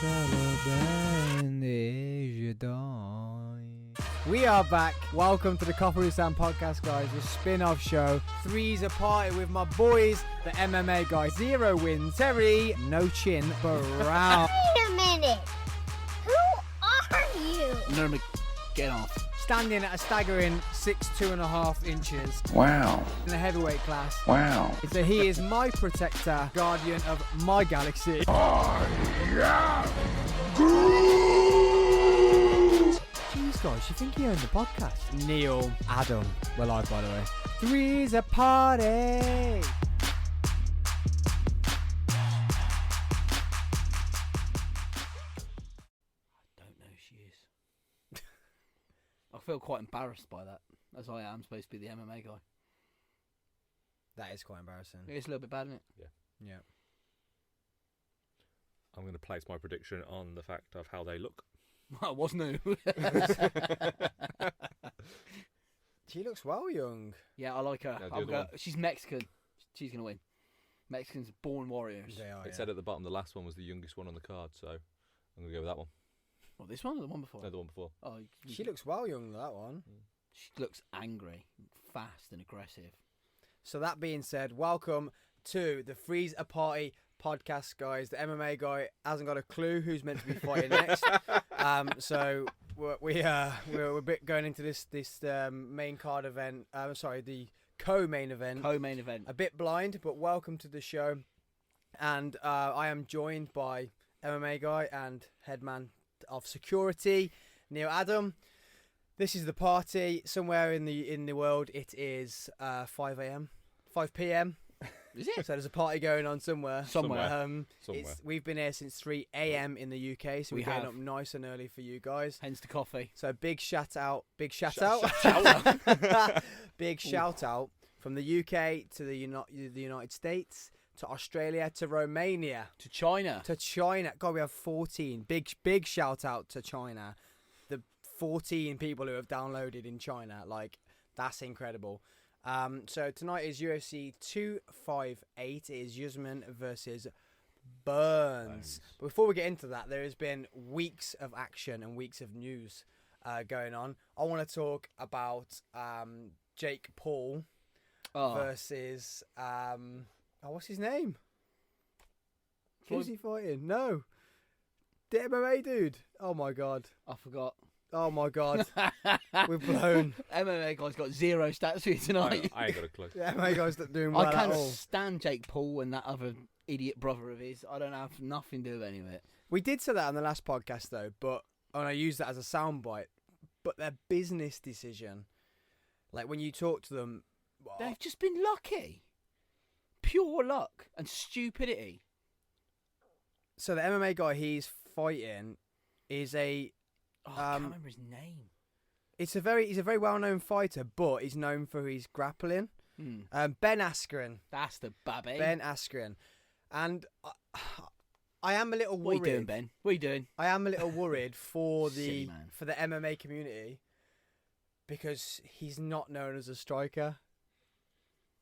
We are back. Welcome to the Kamaru podcast, guys. The spin-off show. 3's a party with my boys, the MMA guys. 0 wins. Terry, no chin, Brown. Wait a minute. Who are you? Nurma, get off. Standing at a staggering 6'2.5" inches. Wow. In the heavyweight class. Wow. So he is my protector, guardian of my galaxy. Jeez, guys, you think he owned the podcast? Neil, Adam. We're live, by the way. 3's a party. Don't know who she is. I feel quite embarrassed by that, as I am supposed to be the MMA guy. That is quite embarrassing. It's a little bit bad, isn't it? Yeah. I'm going to place my prediction on the fact of how they look. Well, it was new. She looks well young. Yeah, I like her. Yeah, she's Mexican. She's going to win. Mexicans are born warriors. They are, It said at the bottom the last one was the youngest one on the card, so I'm going to go with that one. What, this one or the one before? No, the one before. Oh, She looks well young, that one. She looks angry, fast and aggressive. So that being said, welcome to the 3's a Party podcast, guys. The MMA guy hasn't got a clue who's meant to be fighting next. So we're a bit going into this main card event. The co-main event. Co-main event. A bit blind, but welcome to the show. And I am joined by MMA guy and headman of security, Neil Adam. This is the party. Somewhere in the world, it is 5 p.m. Is it? So there's a party going on somewhere. Somewhere. We've been here since 3 a.m. in the UK, so we're getting have. up nice and early for you guys. Hence the coffee. So big shout out, big shout out from the UK to the United States, to Australia, to Romania, To China. to China. God, we have 14. Big shout out to China. The 14 people who have downloaded in China, like, that's incredible. So tonight is UFC 258. It is Usman versus Burns. But before we get into that, there has been weeks of action and weeks of news going on. I want to talk about Jake Paul versus what's his name? Who's he fighting? No, the MMA dude. Oh my god. I forgot. Oh my god. We've blown. MMA guy's got 0 stats for you tonight. I ain't got a clue. The MMA guy's not doing well I at can't all. stand Jake Paul and that other idiot brother of his. I don't have nothing to do with any of it. We did say that on the last podcast though, and I used that as a soundbite. But their business decision, like when you talk to them, They've just been lucky. Pure luck and stupidity. so the MMA guy he's fighting is a. I can't remember his name. He's a very well known fighter, but he's known for his grappling. Ben Askren. That's the babby. Ben Askren, and I am a little worried. What are you doing, Ben? What are you doing? I am a little worried for Silly man. for the MMA community because he's not known as a striker.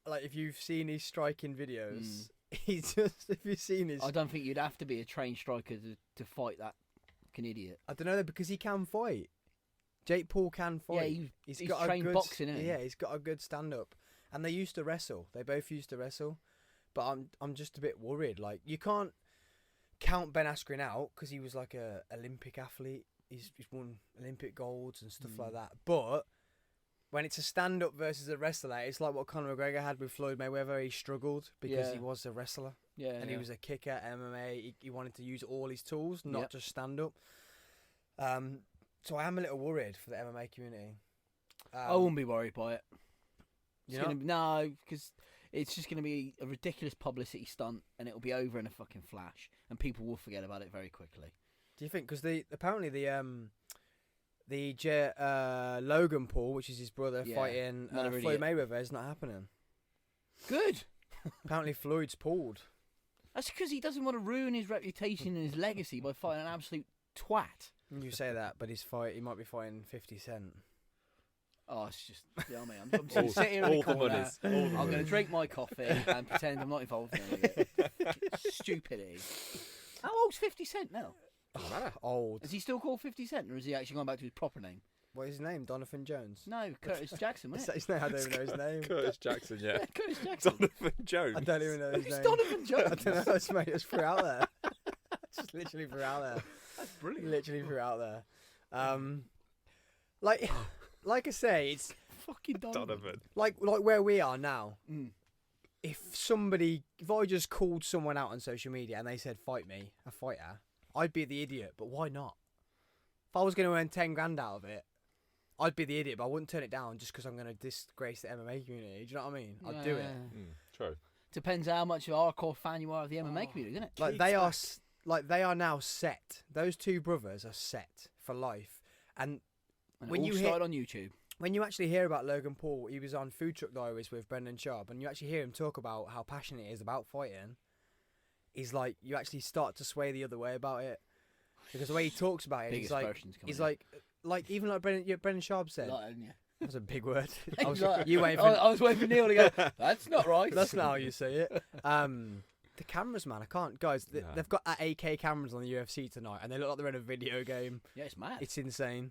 Like if you've seen his striking videos, he's just if you've seen his. I don't think you'd have to be a trained striker to fight that fucking idiot. I don't know because he can fight. Jake Paul can fight. Yeah, he's got a trained good boxing, isn't he? Yeah, he's got a good stand up, and they used to wrestle. They both used to wrestle, but I'm just a bit worried. Like you can't count Ben Askren out because he was like a Olympic athlete. He's won Olympic golds and stuff like that. But when it's a stand up versus a wrestler, it's like what Conor McGregor had with Floyd Mayweather. He struggled because he was a wrestler. Yeah, and he was a kicker, MMA. He wanted to use all his tools, not just stand up. So I am a little worried for the MMA community. I wouldn't be worried by it. You No, because it's just going to be a ridiculous publicity stunt, and it'll be over in a fucking flash, and people will forget about it very quickly. Do you think? Because apparently Logan Paul, which is his brother, fighting Floyd Mayweather, is not happening. Good. Apparently Floyd's pulled. That's because he doesn't want to ruin his reputation and his legacy by fighting an absolute twat. You say that, but he might be fighting 50 Cent. Oh, it's just, you know what I mean? I'm just going to sit here in the corner. I'm going to drink my coffee and pretend I'm not involved in any of it. Stupidity. How old's 50 Cent now? Doesn't matter. Old. Is he still called 50 Cent, or has he actually gone back to his proper name? What is his name? Donovan Jones. No, Curtis Jackson, Is wasn't that his name? I don't even know his name. Curtis Jackson, yeah. it? Curtis Jackson. Donovan Jones. I don't even know his Who's name. Donovan Jones? I don't know. I just threw it out there. Just literally threw it out there. That's brilliant. Literally threw it out there. Like I say, it's Fucking Donovan. Donovan. like where we are now. Mm. If I just called someone out on social media and they said fight me, a fighter, I'd be the idiot. But why not? If I was going to earn 10 grand out of it, I'd be the idiot. But I wouldn't turn it down just because I'm going to disgrace the MMA community. Do you know what I mean? I'd do it. True. Depends how much of a hardcore fan you are of the MMA community, doesn't it? Like they are now set. Those two brothers are set for life. And And when it all you started on YouTube. when you actually hear about Logan Paul, he was on Food Truck Diaries with Brendan Sharp, and you actually hear him talk about how passionate he is about fighting. He's like, you actually start to sway the other way about it, because the way he talks about it, Big he's like, expressions coming he's in. like even like Brendan Sharp said. Like, haven't you? That's a big word. Like, You wait for. I was waiting for Neil to go, that's not right. That's not how you say it. The cameras, man, I can't. Guys, they've got AK cameras on the UFC tonight, and they look like they're in a video game. Yeah, it's mad. It's insane.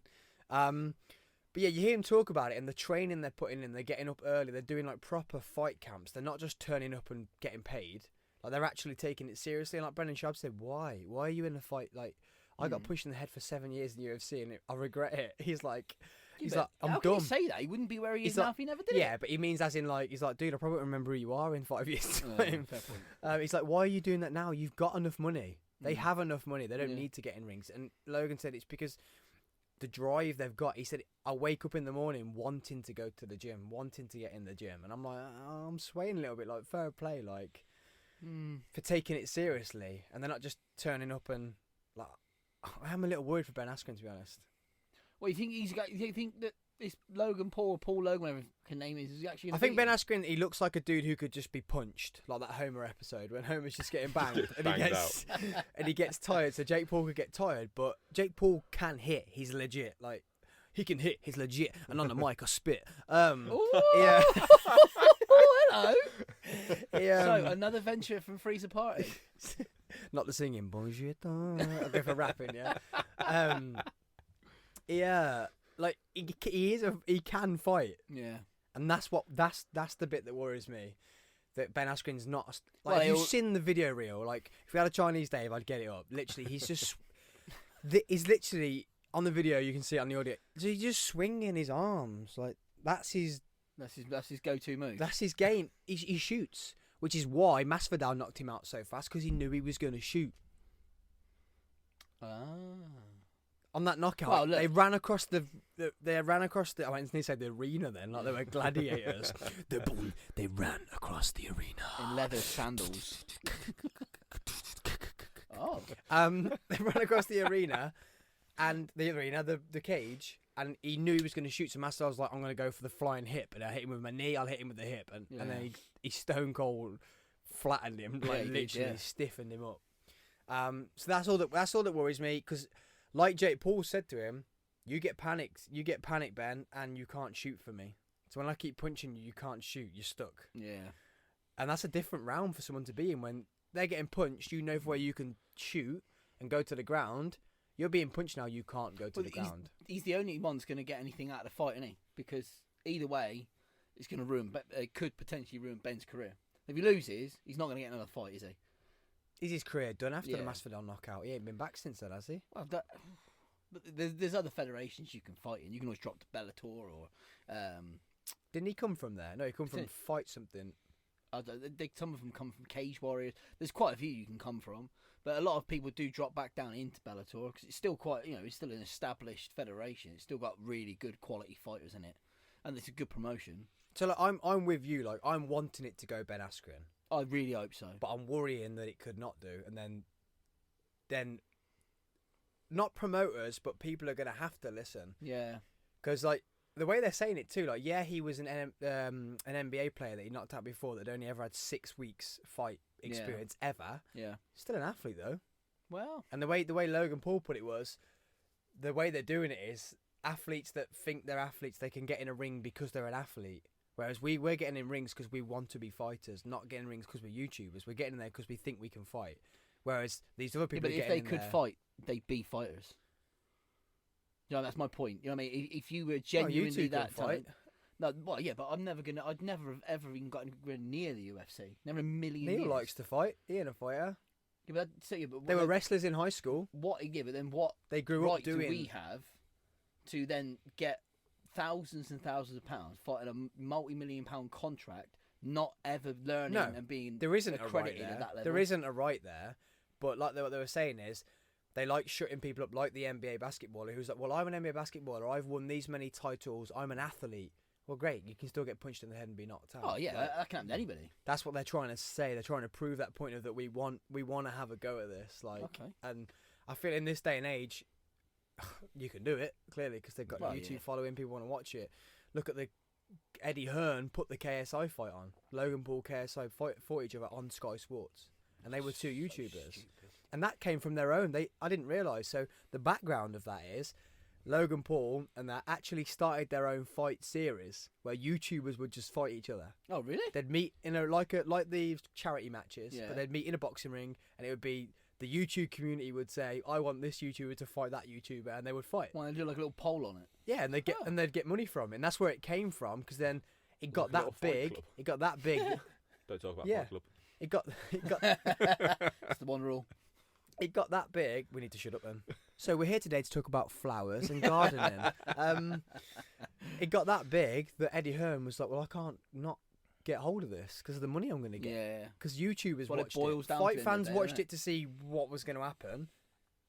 But yeah, you hear him talk about it and the training they're putting in. They're getting up early. They're doing like proper fight camps. They're not just turning up and getting paid. Like they're actually taking it seriously. And like Brendan Schaub said, why? Why are you in a fight? Like I got pushed in the head for 7 years in the UFC and I regret it. He's like, I'm how dumb. can you say that? He wouldn't be where he is now if he never did it. Yeah, but he means as in like, he's like, dude, I probably won't remember who you are in 5 years' Oh, time. fair point. He's like, why are you doing that now? You've got enough money. They have enough money. They don't Yeah. need to get in rings. And Logan said it's because the drive they've got. He said, I wake up in the morning wanting to go to the gym, wanting to get in the gym. And I'm like, oh, I'm swaying a little bit, like, fair play, like, for taking it seriously. And they're not just turning up and, like, I am a little worried for Ben Askren, to be honest. Well, you think you think that this Logan Paul or Paul Logan, whatever his name is he actually? I think Ben Askren, he looks like a dude who could just be punched, like that Homer episode when Homer's just getting banged and Banged he gets and he gets tired. So Jake Paul could get tired, but Jake Paul can hit. He's legit. Like he can hit. He's legit. And on the mic, I spit. Yeah. Oh, hello. Yeah. So another venture from Freezer Party. Not the singing. Bonjour. I'll go for rapping. Yeah. Yeah. Like he can fight. Yeah. And that's the bit that worries me. That Ben Askren's not like. Well, if you've seen the video reel, like if we had a Chinese Dave, I'd get it up. Literally, he's just he's literally on the video. You can see it on the audio. So he's just swinging his arms like that's his go-to move. That's his game. He shoots, which is why Masvidal knocked him out so fast because he knew he was going to shoot. On that knockout, Well, look. they ran across the. I went to say the arena then, like they were gladiators. They ran across the arena In leather sandals. Oh. They ran across the arena, the cage, and he knew he was going to shoot. So Master was like, "I'm going to go for the flying hip, and I hit him with my knee. I'll hit him with the hip," and then he stone cold flattened him, like literally stiffened him up. So that's all that worries me because. Like Jake Paul said to him, you get panicked, Ben, and you can't shoot for me. So when I keep punching you, you can't shoot, you're stuck. Yeah. And that's a different round for someone to be in. When they're getting punched, you know where you can shoot and go to the ground. You're being punched now, you can't go to the ground. He's the only one that's going to get anything out of the fight, isn't he? Because either way, it's going to it could potentially ruin Ben's career. If he loses, he's not going to get another fight, is he? Is his career done after the Masvidal knockout? He ain't been back since then, has he? Well, but there's other federations you can fight in. You can always drop to Bellator or. Didn't he come from there? No, he come from Fight something. Some of them come from Cage Warriors. There's quite a few you can come from, but a lot of people do drop back down into Bellator because it's still quite, it's still an established federation. It's still got really good quality fighters in it, and it's a good promotion. So like, I'm with you. Like I'm wanting it to go Ben Askren. I really hope so. But I'm worrying that it could not do. And then not promoters, but people are going to have to listen. Yeah. Because, like, the way they're saying it, too, like, yeah, he was an NBA player that he knocked out before that only ever had 6 weeks fight experience ever. Yeah. Still an athlete, though. Well. And the way Logan Paul put it was, the way they're doing it is athletes that think they're athletes, they can get in a ring because they're an athlete. Whereas we're getting in rings because we want to be fighters, not getting in rings because we're YouTubers. We're getting in there because we think we can fight. Whereas these other Yeah, people, but are if they getting in could there- fight, they'd be fighters. You know, that's my point. You know what I mean? If you were Well, genuinely you two that can fight. talent, no, well, yeah, but I'd never have ever even gotten near the UFC. Never in a million Neil years. likes to fight. He ain't a fighter. Yeah, but, but They were wrestlers in high school. what? Yeah, but then what They grew right up doing. do we have to then get thousands and thousands of pounds fighting a multi-million-pound contract, not ever learning No, and being There isn't a right accredited there. at that level? There isn't a right there. But like what they were saying is, they like shutting people up, like the NBA basketballer who's like, well, I'm an NBA basketballer. I've won these many titles. I'm an athlete. Well, great. You can still get punched in the head and be knocked out. Oh yeah, Like, that can happen to anybody. that's what they're trying to say. They're trying to prove that point of that we want to have a go at this. Like, Okay. and I feel in this day and age, you can do it clearly because they've got Well, YouTube yeah. following. People want to watch it. Look at the Eddie Hearn put the KSI fight on. Logan Paul KSI fought each other on Sky Sports, and they were two YouTubers. And that came from their own. I didn't realise. So the background of that is Logan Paul and that actually started their own fight series where YouTubers would just fight each other. Oh really? They'd meet in like the charity matches, Yeah. but they'd meet in a boxing ring, and it would be the YouTube community would say, "I want this YouTuber to fight that YouTuber," and they would fight. Why they do like a little poll on it? Yeah, and they'd get money from it, and that's where it came from. Because then it got Like a little that fight big. club. It got that big. Don't talk about Yeah. Fight Club. it got That's the one rule. it got that big. We need to shut up then. So we're here today to talk about flowers and gardening. It got that big that Eddie Hearn was like, "Well, I can't not get hold of this because of the money I'm going to get." Yeah. Because YouTubers Well, it watched boils it. down to Fight it in the fans day, watched innit? it to see what was going to happen,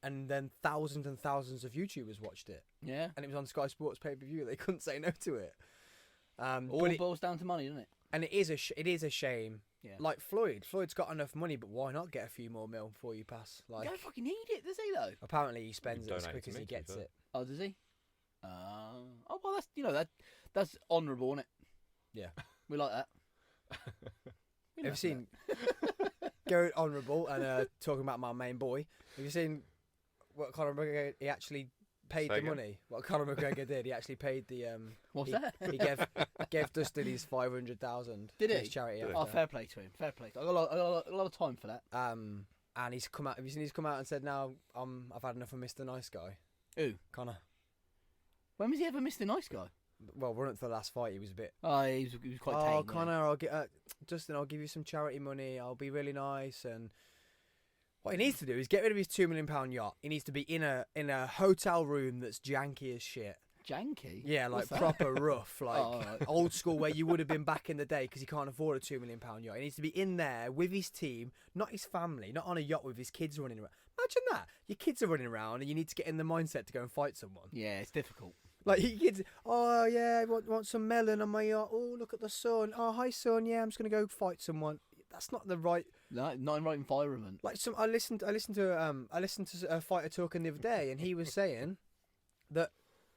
and then thousands and thousands of YouTubers watched it, Yeah. and it was on Sky Sports pay-per-view. They couldn't say no to it. All But it, boils down to money, doesn't it? and it is a shame. Yeah. Like Floyd's got enough money, but why not get a few more mil before you pass? You Like don't fucking need it, does he though? apparently he spends it as donate quick to as me, he to be gets fair. it. Oh, does he? Oh well, that's honourable, isn't it? Yeah. We like that. We Have you like seen Garrett Honourable and talking about my main boy? Have you seen what Conor McGregor? He actually paid Say the again? money. What Conor McGregor did, he actually paid the that. What's he, that? he gave Dustin his 500,000. Did for he? his charity. Did he? Oh, after. fair play to him. Fair play. I got a lot of time for that. And he's come out. Have you seen he's come out and said now I've had enough of Mr. Nice Guy. Who? Conor. When was he ever Mr. Nice Guy? Well, running for the last fight, he was a bit. Oh, he was quite tame. Oh, wasn't he? Conor, I'll get Dustin. I'll give you some charity money. I'll be really nice. And what he needs to do is get rid of his £2 million yacht. He needs to be in a hotel room that's janky as shit. Janky. Yeah, like What's that? proper rough, like Oh, alright. old school where you would have been back in the day because he can't afford a £2 million yacht. He needs to be in there with his team, not his family, not on a yacht with his kids running around. Imagine that. Your kids are running around and you need to get in the mindset to go and fight someone. Yeah, it's difficult. Like your kids, oh yeah, want some melon on my yacht. Oh, look at the sun. Oh, hi son. Yeah, I'm just gonna go fight someone. That's not the right. No, not in right environment. Like I listened to a fighter talking the other day, and he was saying that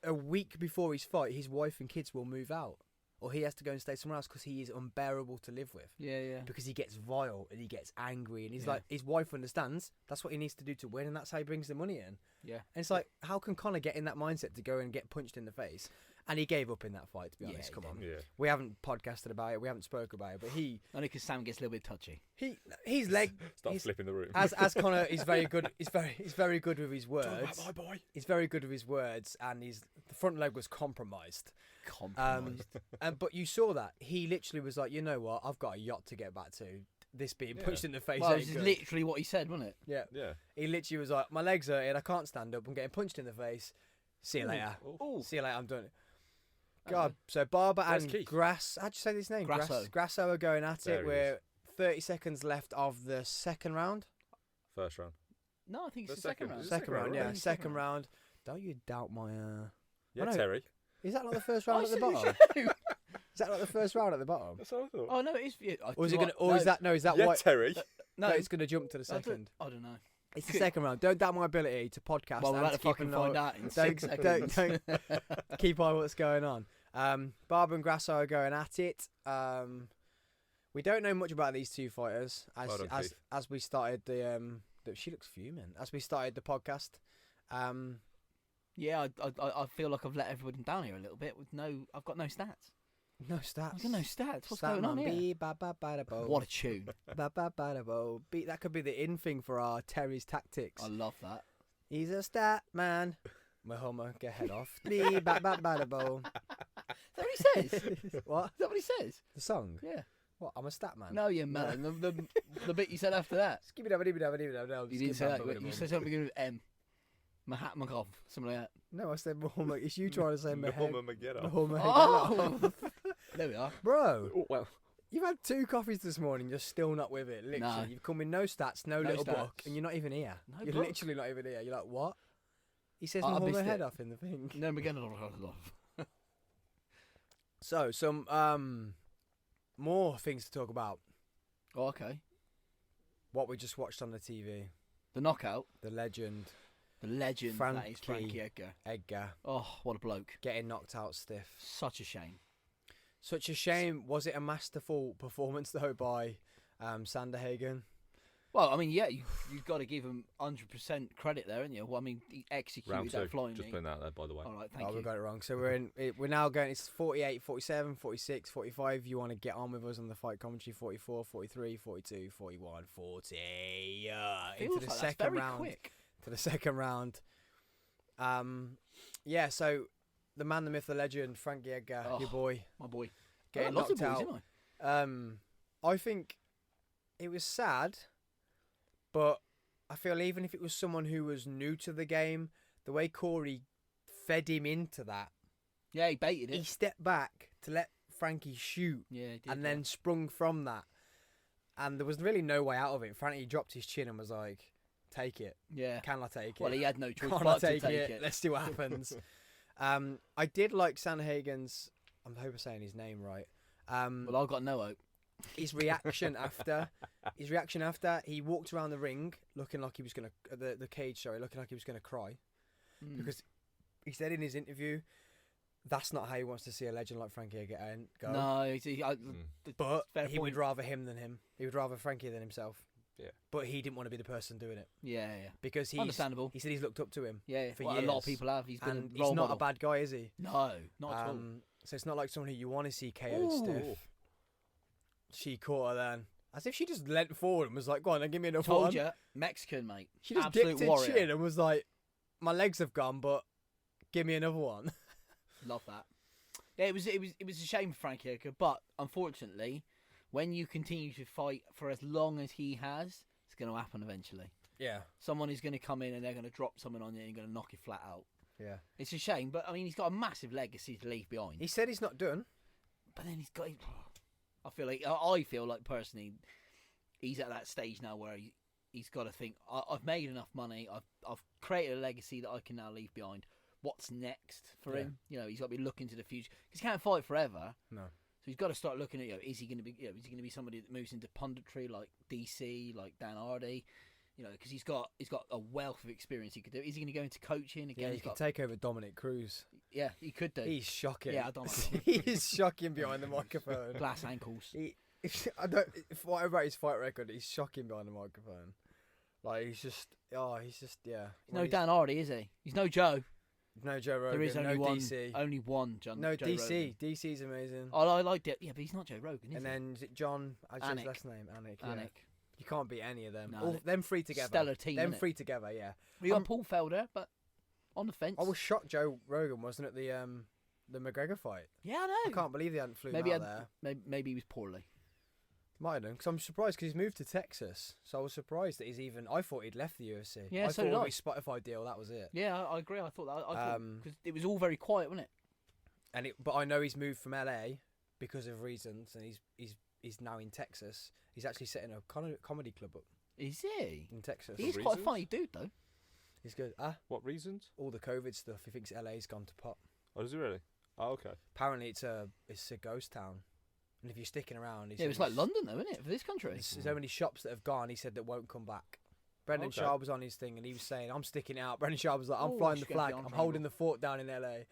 a week before his fight, his wife and kids will move out, or he has to go and stay somewhere else because he is unbearable to live with. Yeah, yeah. Because he gets vile and he gets angry, and he's Yeah. like, his wife understands that's what he needs to do to win, and that's how he brings the money in. Yeah. And it's like, how can Conor get in that mindset to go and get punched in the face? And he gave up in that fight, to be Yeah, honest. he Come on, Yeah. we haven't podcasted about it, we haven't spoke about it, but Only because Sam gets a little bit touchy. his leg, Start his, flipping the room. as Conor is very good. He's very good with his Talk about words. my boy. He's very good with his words, and the front leg was compromised. Compromised. But you saw that he literally was like, you know what, I've got a yacht to get back to. This being Yeah. punched in the face well, ain't this is good. literally what he said, wasn't it? Yeah. Yeah. He literally was like, my legs hurting, I can't stand up, I'm getting punched in the face. See you later. Oh, See you later, I'm done. God, so Barber Where's and Keith? Grasso, how'd you say this name? Grasso are going at There it. he We're 30 seconds left of the second round. First round. No, I think it's The the second second- round. is it Second round, right? yeah. Second Second round. Don't you doubt my... Yeah, no. Terry. Is that not the first round I at the said we bottom? should. Is that not the first round at the bottom? That's what I thought. Oh no, it is. Yeah, Or is do it I- going to... Or is that... No, is that yeah, white... Terry. No, it's going to jump to the second. I don't know. It's the second round. Don't doubt my ability to podcast. Well, we're and about to keep fucking an eye- find out in Don't, 6 seconds. don't keep eye on what's going on. Barber and Grasso are going at it. We don't know much about these two fighters Well done, Keith. as we started the she looks fuming as we started the podcast. Yeah, I feel like I've let everyone down here a little bit with I've got no stats. No stats. I've got no stats. What's Stat going on man, here? bee, ba, ba, ba, da, bo. What a tune. Ba, ba, ba, da, bo. That could be the in thing for our Terry's tactics. I love that. He's a stat man. My homo, get head off. Bee, ba, ba, ba, da, bo. Is that what he says? What? Is that what he says? The song? Yeah. What? I'm a stat man. No, you melon. The bit you said after that. Skibby dabba dibby dabba dibby dabba dabba. You didn't say that. Skibby dabba You dabba said something beginning with M. Mahatma, something like that. No, I said Muhammad. It's you trying to say Muhammad. Muhammad Oh! There we are. Bro, Oh, well, you've had 2 coffees this morning. You're still not with it. Literally, No. you've come with no stats, no No little book, stats. and you're not even here. No you're book. literally not even here. You're like, what? He says I Muhammad missed head it. off in the thing. No, again. So, some more things to talk about. Oh, okay. What we just watched on the TV. The knockout. The legend, The legend that is Frankie Edgar. Edgar, Oh, what a bloke. getting knocked out stiff. Such a shame. Such a shame. Was it a masterful performance, though, by Sanderhagen? Well, I mean, yeah, you've got to give him 100% credit there, haven't you? Well, I mean, he executed round that 2. flying Just knee. putting that out there, by the way. All right, Oh, thank we you. got it wrong. So we're now going, it's 48, 47, 46, 45. You want to get on with us on the fight commentary, 44, 43, 42, 41, 40. Feels Into the like second that's very round. quick. To the second round. Yeah, so the man, the myth, the legend, Frankie Edgar, Oh, your boy, My boy. getting Lots of knocked boys, out. didn't I? I think it was sad, but I feel even if it was someone who was new to the game, the way Corey fed him into that, Yeah, he baited he it. stepped back to let Frankie shoot Yeah, he did. and then sprung from that. And there was really no way out of it. Frankie dropped his chin and was like, take it. Yeah. Can I take it? Well, he had no choice Can't I but to take take it? it. Let's see what happens. I did like Sanderhagen's, I hope I'm saying his name right. Well, I've got no hope. His reaction after, he walked around the ring looking like he was going to, the cage, sorry, looking like he was going to cry. Mm. Because he said in his interview, that's not how he wants to see a legend like Frankie Edgar go. No, But fair he point. would rather him than him. He would rather Frankie than himself. Yeah. But he didn't want to be the person doing it. Yeah, Because understandable. he said he's looked up to him. Yeah, for well, a lot years. of people have. He's been And a role he's not model. a bad guy, is he? No, not at all. So it's not like someone who you want to see KO'd stiff. She caught her then. As if she just leant forward and was like, go on, then give me another Told one. you, Mexican mate. She just Absolute dipped her warrior. chin and was like, my legs have gone, but give me another one. Love that. Yeah, it was a shame for Frankie Edgar, but unfortunately, when you continue to fight for as long as he has, it's going to happen eventually. Yeah. Someone is going to come in and they're going to drop someone on you and you're going to knock you flat out. Yeah. It's a shame, but I mean, he's got a massive legacy to leave behind. He said he's not done. But then he's got. I feel like personally, he's at that stage now where he's got to think. I've made enough money. I've created a legacy that I can now leave behind. What's next for Yeah. him? You know, he's got to be looking to the future because he can't fight forever. No. So he's got to start looking at, is he going to be, is he going to be somebody that moves into punditry like DC, like Dan Hardy, because he's got a wealth of experience he could do. Is he going to go into coaching again? Yeah, he he's could got, take over Dominic Cruz. yeah, he could do. He's shocking. Yeah, I don't like He's shocking behind the microphone. glass ankles. I don't. Whatever about his fight record, he's shocking behind the microphone. Like he's just yeah. He's no Dan Hardy, is he? He's no Joe. No Joe Rogan. There is only no one. DC. Only one. Joe No DC. Rogan. DC's amazing. I liked it. Yeah, but he's not Joe Rogan, is And he? then is it John? I changed his Anik. last name. Anik. Yeah. Anik. You can't beat any of them. No, All they- them three together. Stellar team, Them innit? three together. Yeah. We got Paul Felder, but on the fence. I was shocked. Joe Rogan wasn't at the McGregor fight. Yeah, I know. I can't believe they hadn't flew maybe out there. maybe he was poorly. Might have done, because I'm surprised because he's moved to Texas. So I was surprised that he's even. I thought he'd left the UFC. Yeah, I so thought did I. with his Spotify deal, that was it. Yeah, I agree. I thought that. Um, Because it was all very quiet, wasn't it? But I know he's moved from LA because of reasons, and he's now in Texas. He's actually setting a comedy club up Is he? in Texas. He's For quite a reasons? funny dude, though. He's good. What reasons? All the COVID stuff. He thinks LA's gone to pot. Oh, does he really? Oh, okay. Apparently, it's a ghost town, and if you're sticking around, Yeah, it was like London, though, isn't it, for this country? There's so many shops that have gone. He said that won't come back. Brendan Okay. Schaub was on his thing, and he was saying, "I'm sticking it out." Brendan Schaub was like, "I'm Oh, flying the she's going flag. for the I'm arm holding the triangle. fort down in LA."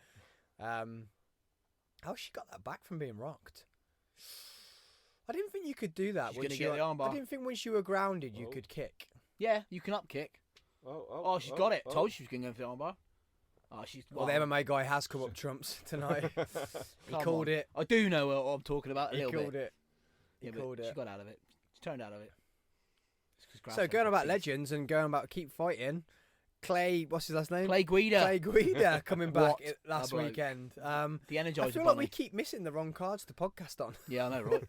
How she got that back from being rocked? I didn't think you could do that. She's once gonna you get the were- armbar. I didn't think once you were grounded, you Oh. could kick. Yeah, you can up kick. Oh, Oh, she's got it. Told you she was going to go for the armbar. Oh, she's. Well, the MMA guy has come up trumps tonight. He Come called on. it. I do know what I'm talking about a He little called bit. it. He Yeah, but called she it. got out of it. She turned out of it. So going about legends and going about keep fighting. Clay, what's his last name? Clay Guida. Clay Guida coming back What last a bloke. weekend. The I Energizer feel Bunny. like we keep missing the wrong cards to podcast on. Yeah, I know, right?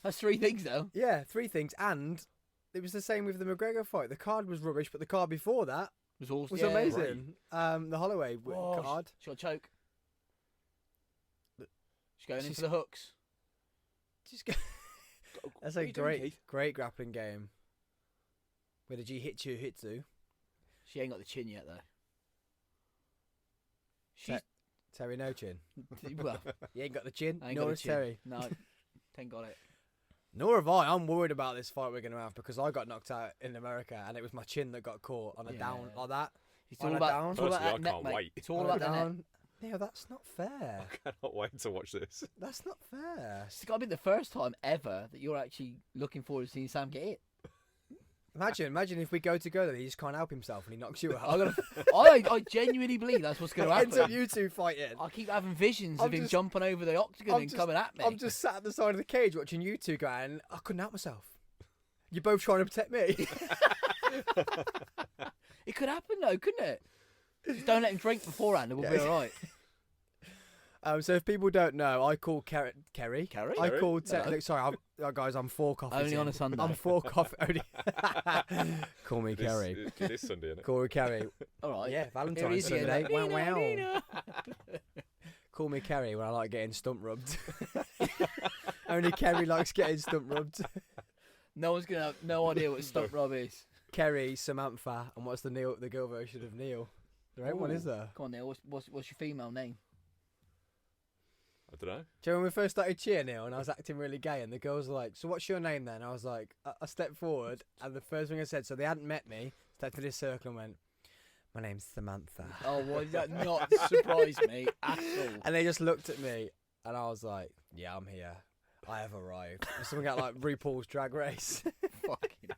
That's 3 things, though. Yeah, 3 things. And it was the same with the McGregor fight. The card was rubbish, but the card before that It was awesome. was Yeah, amazing. The Holloway Oh, card. She got a choke. She's going in for the hooks. Just go. That's What are a you doing, Keith? great grappling game. With a Jiu-Jitsu. She ain't got the chin yet, though. She's Terry no chin. well. You ain't got the chin. I ain't Nor got a has chin. Terry. No, ain't got it. Nor have I. I'm worried about this fight we're going to have because I got knocked out in America and it was my chin that got caught on a Yeah. down like that. It's On all a about, down. it's all about Personally, that I neck, can't mate. wait. It's all On a about that neck. down. Neil, that's not fair. I cannot wait to watch this. That's not fair. It's got to be the first time ever that you're actually looking forward to seeing Sam get hit. Imagine if we go together, he just can't help himself and he knocks you I'm out. gonna, I genuinely believe that's what's going to Ends up happen. you two fighting. I keep having visions I'm of him just- jumping over the octagon I'm and just- coming at me. I'm just sat at the side of the cage watching you two go and I couldn't help myself. You're both trying to protect me. It could happen though, couldn't it? Just don't let him drink beforehand and we'll be Yeah. all right. So if people don't know, I call Kerry. Kerry? I Kerry? called. Hello. Sorry, guys. I'm 4 coffees. Only in. on a Sunday. I'm 4 coffee. Only. Call me It is- Kerry. It is Sunday, isn't it? Call me Kerry. All right. Yeah, Here Valentine's is the Sunday. end. Wow, Nina, wow. Nina. Call me Kerry when I like getting stump rubbed. Only Kerry likes getting stump rubbed. No one's gonna have no idea what stump rub is. Kerry, Samantha, and what's the girl version of Neil? There ain't one, is there? Come on, Neil. What's your female name? I don't know. Do you know when we first started cheer, Neil, and I was acting really gay, and the girls were like, "So what's your name then?" I was like, I stepped forward, and the first thing I said, so they hadn't met me, stepped to this circle and went, "My name's Samantha." Oh, why did that not surprise me at all? And they just looked at me, and I was like, "Yeah, I'm here. I have arrived." It was something like RuPaul's Drag Race. Fucking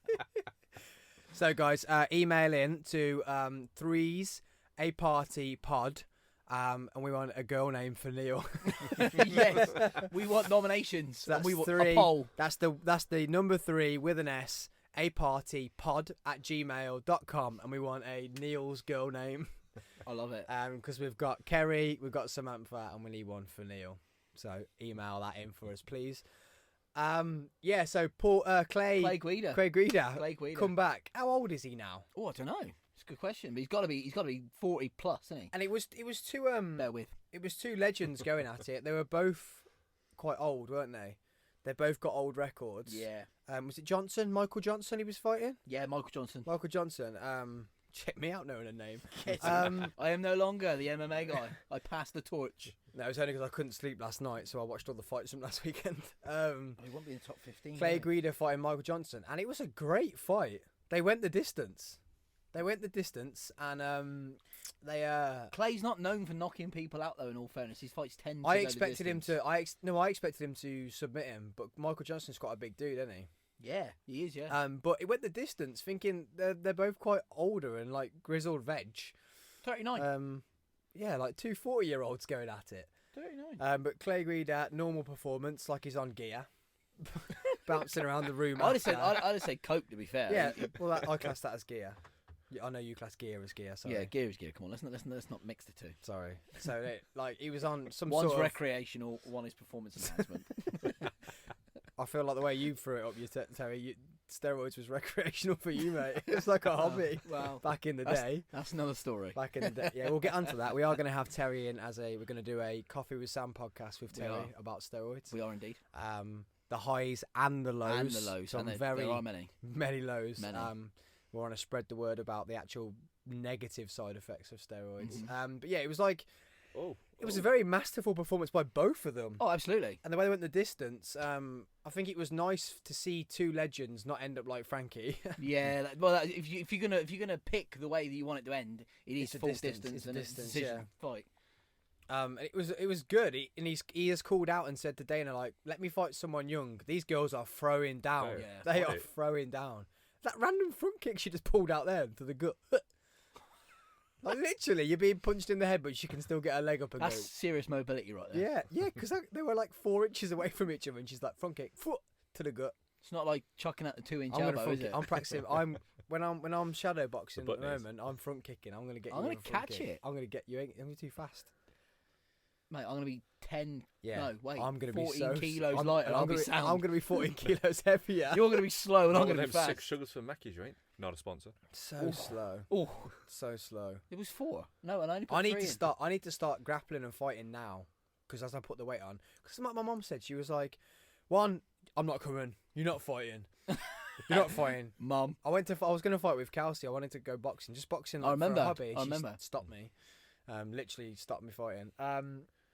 So, guys, email in to 3's a party pod, and we want a girl name for Neil. yes, we want nominations. So that's and we want 3. a poll. That's the number 3 with an S. A party pod at gmail.com, and we want a Neil's girl name. I love it. Because we've got Kerry, we've got Samantha, and we need one for Neil. So email that in for us, please. Yeah. So Paul, Clay Guida. Guida, Clay Guida. come back. How old is he now? Oh, I don't know. It's a good question. But he's got to be 40 plus, isn't he? And it was two Bear with. it was 2 legends going at it. They were both quite old, weren't they? They both got old records. Yeah. Was it Johnson? Michael Johnson? He was fighting. Yeah, Michael Johnson. Michael Johnson. Check me out knowing a name. I am no longer the MMA guy. I passed the torch. No, it was only because I couldn't sleep last night, so I watched all the fights from last weekend. He won't be in the top 15. Clay Guida fighting Michael Johnson, and it was a great fight. They went the distance. And Clay's not known for knocking people out, though. In all fairness, his fights tend to. I go the expected him distance. to. I expected him to submit him, but Michael Johnson's quite a big dude, isn't he? Yeah, he is. Yeah. But it went the distance, thinking they're both quite older and like grizzled veg. 39. Yeah, like 2 40-year-olds going at it. 39. But Clay Guida, normal performance, like he's on gear, bouncing around the room. I'd have after. said coke, to be fair. Yeah, well, I class that as gear. Yeah, I know you class gear as gear. Sorry. Yeah, gear is gear. Come on, let's not mix the two. Sorry. So, like, he was on some One's sort of... recreational, one is performance enhancement. I feel like the way you threw it up, Terry, steroids was recreational for you, mate. It's like a hobby. Well, Back in the day. that's another story. Back in the day. Yeah, we'll get onto that. We are going to have Terry in we're going to do a Coffee with Sam podcast with We Terry are. about steroids. We are indeed. The highs and the lows. And the lows. Some And very there are many. many lows. Many. We want to spread the word about the actual negative side effects of steroids. Mm-hmm. But yeah, it was like it was Oh. a very masterful performance by both of them. Oh, absolutely. And the way they went the distance, I think it was nice to see 2 legends not end up like Frankie. Yeah. If you're gonna pick the way that you want it to end, it is It's a full distance, distance it's a and distance, it's a decision fight. And it was good. He has called out and said to Dana, like, let me fight someone young. These girls are throwing down. Oh, yeah. They are Right. throwing down. That random front kick she just pulled out there to the gut. Like literally, you're being punched in the head, but she can still get her leg up and That's go. serious mobility right there. Yeah, because they were like 4 inches away from each other, and she's like front kick, foot to the gut. It's not like chucking out the 2-inch I'm gonna elbow, front is kick. it? I'm practicing. When I'm shadow boxing The at the butt knees. moment, I'm front kicking. I'm gonna get. I'm you gonna with a front catch kick. it. I'm gonna get you. I'm too fast. Mate, I'm going to be 10. Yeah. No, wait. I'm gonna 14 be so kilos I'm, lighter. and I'll I'm be gonna, sound. I'm gonna be 14 kilos heavier. You're going to be slow and I'm One going of to them be 6 fast. sugars for Mackey's, right? Not a sponsor. So slow. Oh, So slow. it was 4. No, and I only put I need 3 to in. start. I need to start grappling and fighting now, because as I put the weight on, because like my mum said, she was like, "1, I'm not coming. You're not fighting. You're not fighting." Mum. I was going to fight with Kelsey. I wanted to go boxing, just boxing. Like, I remember. For a hobby. I She remember. stopped me. Literally stopped me fighting.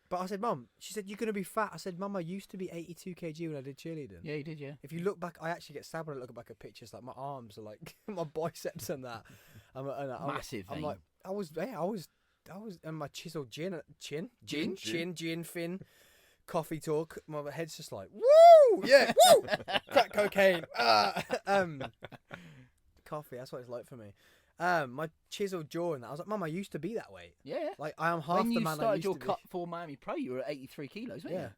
But I said, "Mum," she said, "You're going to be fat." I said, "Mum, I used to be 82 kg when I did cheerleading." Yeah, you did, yeah. If you look back, I actually get stabbed when I look back at pictures. Like my arms are like my biceps and that. Massive I'm vein. like, I was, and my chiseled chin, fin, coffee talk. My head's just like, woo, yeah, woo, crack cocaine, coffee. That's what it's like for me. My chiseled jaw and that. I was like, Mum, I used to be that weight. Yeah. Like I am half When the you man I started used your to be. cut for Miami Pro, you were at 83 kilos, weren't Yeah.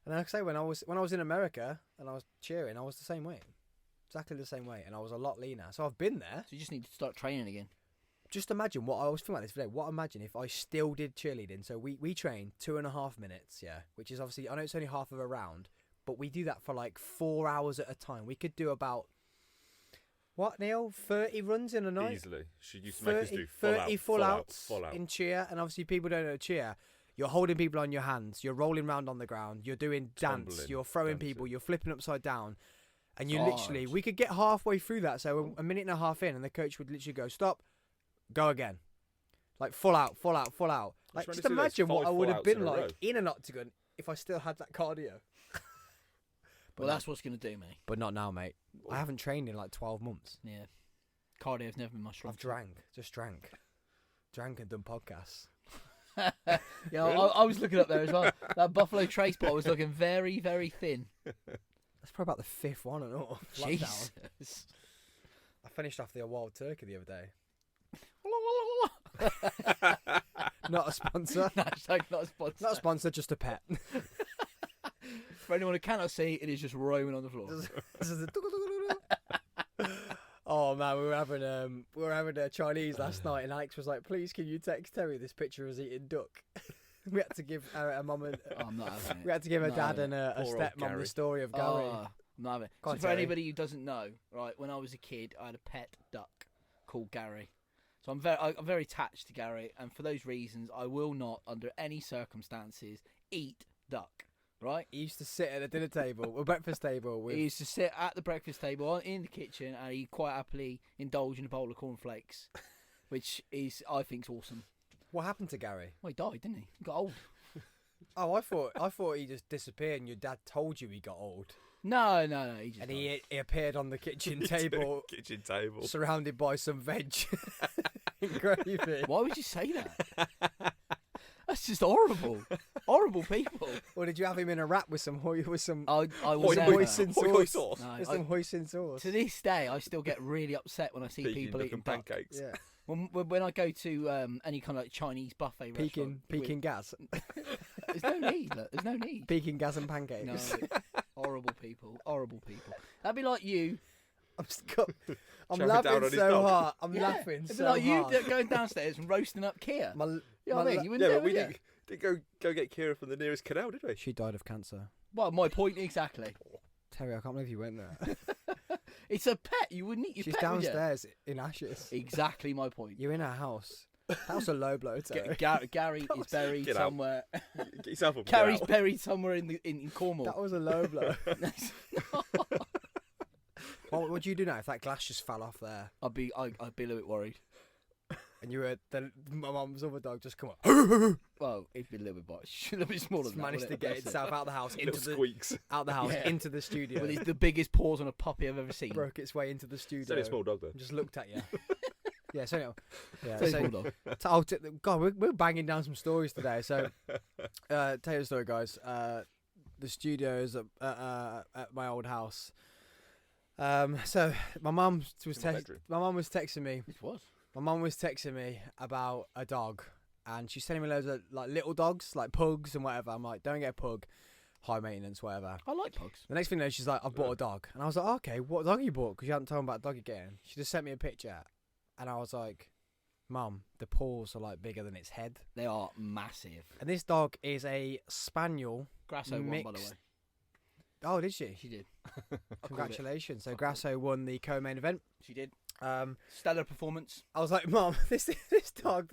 And like I say, when I was in America and I was cheering, I was the same weight, exactly the same weight, and I was a lot leaner. So I've been there. So you just need to start training again. Just imagine what I was thinking about this today. What imagine if I still did cheerleading? So we train 2.5 minutes, yeah, which is obviously, I know it's only half of a round, but we do that for like 4 hours at a time. We could do about, what, Neil, 30 runs in a night? Easily. She used to make us do full 30 out, full outs full out. in cheer, and obviously people don't know cheer. You're holding people on your hands, you're rolling around on the ground, you're doing dance, Tumbling, you're throwing dancing. people, you're flipping upside down, and you Hard. literally, we could get halfway through that, so a minute and a half in, and the coach would literally go, "Stop, go again." Like full out, full out, full out. Like trying just to do those imagine what 5 I would have full-outs been in a row. like in an octagon if I still had that cardio. Well, that's what's going to do me. But not now, mate. I haven't trained in like 12 months. Yeah. Cardio's never been my strong I've drank and done podcasts. Yeah, I was looking up there as well. That Buffalo Trace bottle was looking very, very thin. That's probably about the 5th one and all. Lockdown. Jesus. I finished off the wild turkey the other day. Not a sponsor. Hashtag not a sponsor. Not a sponsor, just a pet. For anyone who cannot see, it is just roaming on the floor. Oh man, we were having a Chinese last night, and Alex was like, "Please, can you text Terry this picture of us eating duck?" We had to give a mum and I'm not having it. we had to give a Not dad having and a Poor old stepmom Gary. the story of Gary. Oh, I'm not having it. Go So on, for Terry. anybody who doesn't know, right, when I was a kid, I had a pet duck called Gary. So I'm very attached to Gary, and for those reasons, I will not, under any circumstances, eat duck. Right? He used to sit at a dinner table, or breakfast table, with He used to sit at the breakfast table in the kitchen, and he'd quite happily indulge in a bowl of cornflakes, which is, I think, awesome. What happened to Gary? Well, he died, didn't he? He got old. Oh, I thought he just disappeared, and your dad told you he got old, No, he just and died. he appeared on the kitchen table, Kitchen table. surrounded by some veg and gravy. Why would you say that? That's just horrible. Horrible people. Or did you have him in a wrap with some I will Hoi- never. hoisin hoi- hoi sauce? sauce. No, With I- some hoisin sauce. to this day, I still get really upset when I see Peking people duck eating and duck. pancakes. Yeah, When I go to any kind of like Chinese buffet restaurant, Peking gas, there's no need. Look, there's no need. Peking gas and No, pancakes. horrible people. Horrible people. That'd be like you. I'm Shoving down laughing on his so dog. hard. I'm Yeah, laughing it'd be so like you hard. going downstairs and roasting up Kia. My, You know my what I mean? la- You wouldn't Yeah, do but we it, didn't go get Kira from the nearest canal, did we? She died of cancer. Well, my point exactly. Terry, I can't believe you went there. It's a pet. You wouldn't eat your She's pet, would you? downstairs in ashes. Exactly my point. You're in her house. That was a low blow, Terry. Gary is buried Get out. somewhere. Get yourself up. Gary's buried somewhere in Cornwall. That was a low blow. What would you do now if that glass just fell off there I'd be a little bit worried. and you were my mum's other dog just come up, Well, it'd be a little bit smaller. just than that, managed to wouldn't get it? itself out the house Little into the squeaks. Yeah. into the studio. Well, it's the biggest paws on a puppy I've ever seen. Broke its way into the It's studio. only a small dog though. and just looked at you. Yeah, so yeah, Very so small dog. God, we're banging down some stories today. So, tell you the story, guys. The studio is at my old house. So my mum was In my bedroom. my mum was texting me. This was. My mum was texting me about a dog, and she's sending me loads of like little dogs, like pugs and whatever. I'm like, don't get a pug, high maintenance, whatever. I like pugs. The next thing you know, she's like, I've bought a dog, and I was like, oh, okay, what dog you bought? Because you hadn't told me about the dog you're getting. She just sent me a picture, and I was like, Mum, the paws are like bigger than its head. They are massive. And this dog is a spaniel. Grasso won, by the way. mixed- Oh, did she? She did. Congratulations. So Grasso won the co-main event. She did. I Stellar performance. was like, Mum, this dog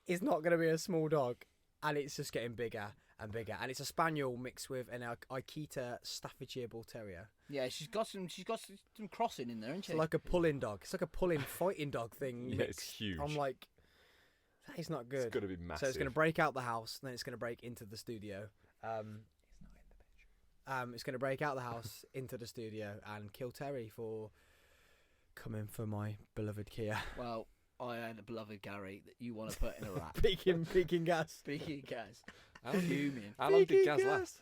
is not going to be a small dog, and it's just getting bigger and bigger. And it's a spaniel mixed with an Akita Staffordshire Bull Terrier. Yeah, she's got some crossing in there, isn't she? It's like a pulling dog. It's like a pulling fighting dog thing. Yeah, mixed. it's huge. I'm like, that is not good. It's going to be massive. So it's going to break out the house, and then it's going to break into the studio. It's going to break out the house into the studio and kill Terry for coming for my beloved Kia. Well, I had a beloved Gary that you want to put in a wrap. Peaking gas. Speaking of Gaz. How long- Fuming. How long did Peaking Gaz gas. last?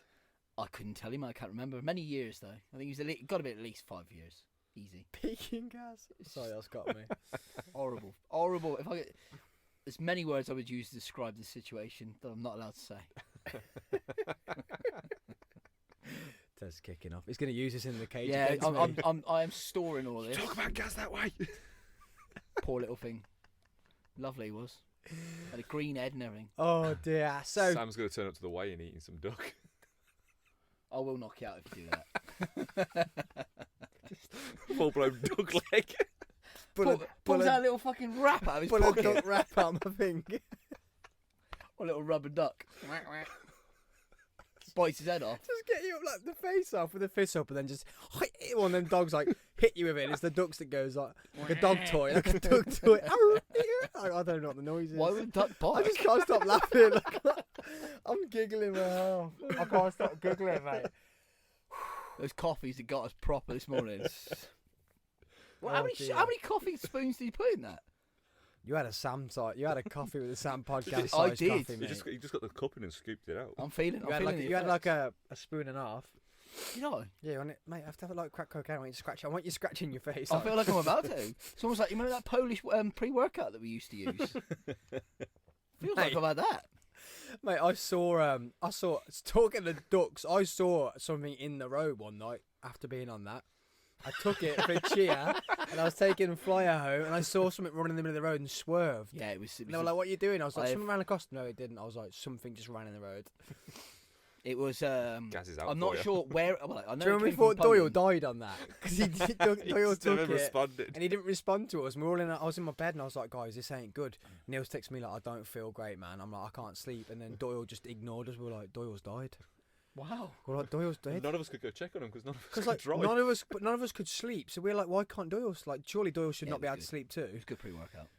I couldn't tell him. I can't remember. Many years though. I think he's got to be at least 5 years. Easy. Peaking gas. Sorry, that's got me. Horrible. Horrible. If I get, there's many words I would use to describe this situation that I'm not allowed to say. Ted's kicking off. He's going to use this in the cage. Yeah, against me. I am storing all this. Talk about Gaz that way. Poor little thing. Lovely he was. Had a green head and everything. Oh dear. So Sam's going to turn up to the weigh and eating some duck. I will knock you out if you do that. Full blown duck leg. Pulls out a little fucking wrap out of his pull a pocket. duck wrap out my thing. Or a little rubber duck. Bites his head off. Just get you up like the face off with the fist up, and then just hit one of them dogs like hit you with it. And it's the ducks that goes like a dog toy, like a dog toy. I don't know what the noise is. Why would a duck bite? I just can't stop laughing. I'm giggling. Well, I can't stop giggling, mate. Those coffees that got us proper this morning. Well, Oh, how many coffee spoons did you put in that? You had a Sam side. You had a coffee with a Sam podcast. I size did. Coffee, He mate. just got the cup in and scooped it out. I'm feeling. You had like a spoon and a half. You know, Yeah, on it, mate. I have to have it like crack cocaine. I want you to scratch. I want you scratching your face. I feel like I'm about to. It's almost like you remember that Polish pre-workout that we used to use. Feels like Mate. I've had that. Mate, I saw talking to ducks. I saw something in the road one night after being on that. I took it for a cheer, and I was taking Flyer home, and I saw something running in the middle of the road and swerved. Yeah, it was. And they were like, "What are you doing?" I was like, I've- "Something ran across." No, it didn't. I was like, "Something just ran in the road." It was. Gaz is out I'm for not you. sure where. Well, I know. Do you remember we it came from thought Doyle Poland. died on that? Because Doyle Still took never it, responded. and he didn't respond to us. And we were all I was in my bed, and I was like, "Guys, this ain't good." Neil's texting me like, "I don't feel great, man." I'm like, "I can't sleep." And then Doyle just ignored us. We were like, "Doyle's died." Wow. We're like, "Doyle's dead." None of us could go check on him because none of us Because could like drive. none of us could sleep, so we were like, "Why can't Doyle? Like, surely Doyle should Yeah, not it be was able to good. sleep It too." was good pre-workout.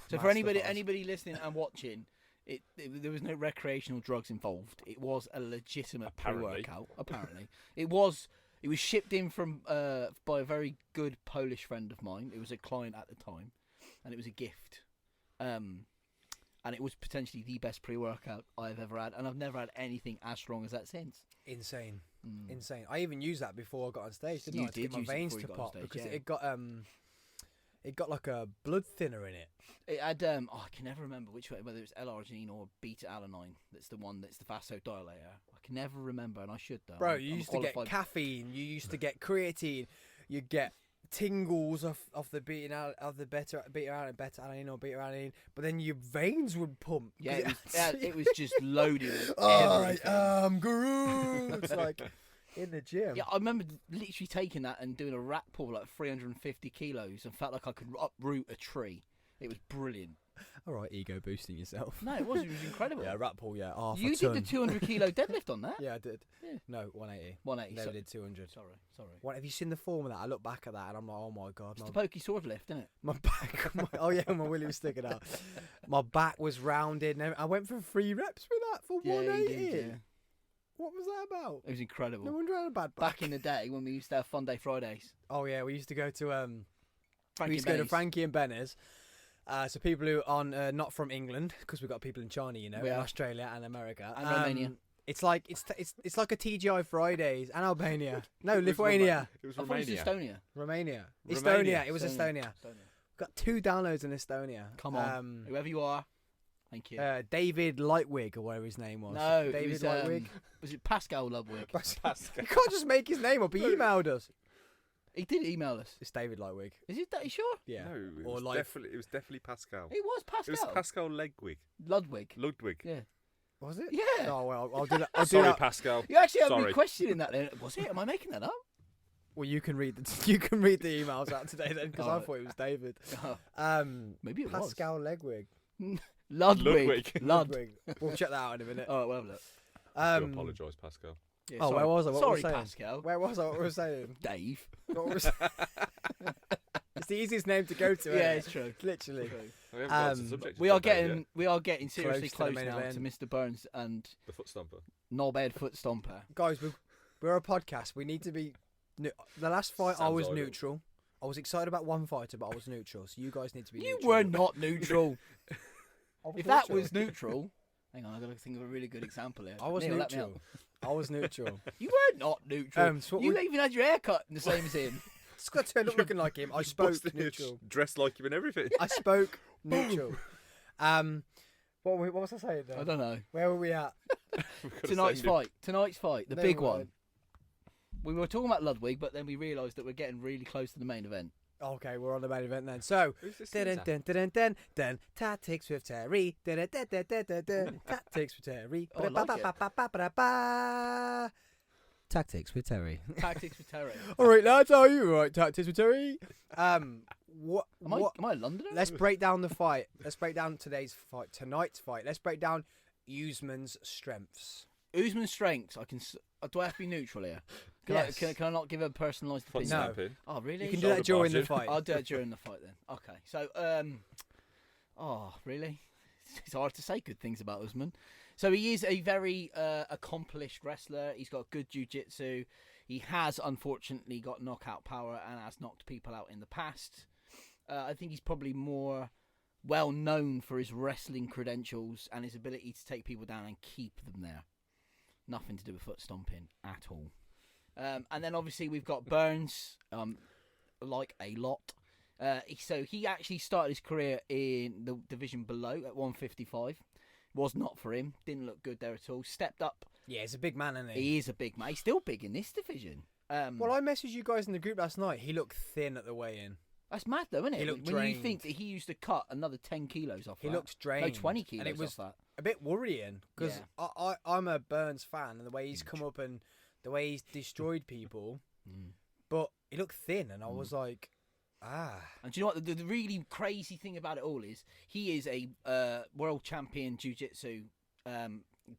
So for Masterclass. anybody listening and watching, there was no recreational drugs involved. It was a legitimate Apparently. pre-workout. Apparently, it was shipped in from by a very good Polish friend of mine. It was a client at the time, and it was a gift. And it was potentially the best pre-workout I've ever had, and I've never had anything as strong as that since. Insane. Insane. I even used that before I got on stage, didn't You I? To did get my use it veins before to you got on pop stage, because yeah. it got like a blood thinner in it. It had I can never remember which way, whether it's L-arginine or beta-alanine. That's the one that's the vasodilator. I can never rember, and I should though. Bro, I'm you a used to get qualified- caffeine, you used to get creatine, you get tingles off the beta alanine or beta alanine, but then your veins would pump. Yeah, 'cause it was just loaded with I everything. am Groot. It's like in the gym. Yeah, I remember literally taking that and doing a rat pull like 350 kilos and felt like I could uproot a tree. It was brilliant. All right, ego boosting yourself. No, it was incredible. Yeah, rat pull. Yeah, half You a did ton. the 200 kilo deadlift on that? Yeah, I did. Yeah. No, 180. 180. Never did 200. Sorry. What have you seen the form of that? I look back at that and I'm like, oh my god, It's my, the pokey sword lift, isn't it? my back. Oh yeah, my willy was sticking out. My back was rounded. And I went for 3 reps with that for Yeah, 180. you did, yeah. What was that about? It was incredible. No wonder I had a bad back. Back in the day when we used to have Fun Day Fridays. Oh yeah, we used to go to Frankie we used to go to Benny's. Frankie and Benny's. So people who are not from England, because we've got people in China, you know, We in are. Australia and America And Romania. It's like it's like a TGI Fridays and Albania. No, Lithuania, It was I thought it was Romania. Estonia. Romania, Romania. Estonia. It was Estonia. Got 2 downloads in Estonia. Come on, whoever you are, thank you. David Lightwig or whatever his name was. No, it David was, Lightwig. Was it Pascal Ludwig? You can't just make his name up. He emailed us. He did email us. It's David Lightwig. Is it that? You sure? Yeah. No, it Or was, like- it was definitely Pascal. It was Pascal. It was Pascal Ludwig. Ludwig. Yeah. Was it? Yeah. Oh well, I'll do that. I'll do Sorry, that. Pascal. You actually have me Sorry. questioning that. Then was it? Am I making that up? Well, you can read the emails out today then, because I Alright. thought it was David. Oh, maybe it Pascal Legwig. was Ludwig. Ludwig. We'll check that out in a minute. Oh, well, look. I do apologise, Pascal. Yeah, Oh, sorry. where was I? What Sorry, were we saying? Pascal. Where was I? What were we saying? Dave. What were we saying? It's the easiest name to go to. Yeah, isn't it? it's true. Literally. True. We haven't got to the Um, subject We of are that yet. getting seriously Close to the close main now event. to Mr. Burns and The foot stomper. Knobhead Foot Stomper. Guys, we're a podcast. We need to be. The last fight, I Sounds was idle. neutral. I was excited about one fighter, but I was neutral. So you guys need to be. You neutral. were not neutral. I was If that neutral. was neutral, hang on, I've got to think of a really good example here. I was Neil, let me neutral. help. I was neutral. You were not neutral. So what You we- even had your hair cut the same as him. Just got turned up looking like him. I spoke neutral. Dressed like him and everything. I spoke neutral. What was I saying I though? don't know. Where were we at? Tonight's fight, the No, big we one. weren't. We were talking about Ludwig, but then we realised that we're getting really close to the main event. Okay, we're on the main event then. So, Who's this dun Caesar? dun dun dun dun tactics with Terry. Dun dun dun dun dun dun tactics with Terry. Oh, I like it. Ba-da-ba-ba-ba-ba-ba. Tactics with Terry. Tactics with Terry. All right, lads, how are you? All right, tactics with Terry. What? Am I a Londoner? Let's break down the fight. Let's break down tonight's fight. Let's break down Usman's strengths. Usman's strengths. Do I have to be neutral here? Can, Yes. can I not give a personalised Foot opinion? No. stamping. Oh, really? You can do Shoulder that during the barging. fight. I'll do it during the fight then. Okay. So, oh, really? It's hard to say good things about Usman. So he is a very accomplished wrestler. He's got good jiu-jitsu. He has, unfortunately, got knockout power and has knocked people out in the past. I think he's probably more well known for his wrestling credentials and his ability to take people down and keep them there. Nothing to do with foot stomping at all. And then obviously we've got Burns, like a lot. So he actually started his career in the division below at 155. Was not for him. Didn't look good there at all. Stepped up. Yeah, he's a big man, isn't he? He is a big man. He's still big in this division. Well, I messaged you guys in the group last night. He looked thin at the weigh-in. That's mad though, isn't it? He looked when you drained. think that he used to cut another 10 kilos off He that. looked drained. No, 20 kilos and it was off that. a bit worrying because I'm a Burns fan, and the way he's come up and the way he's destroyed people, but he looked thin, and I was like, And do you know what? The really crazy thing about it all is he is a world champion jiu-jitsu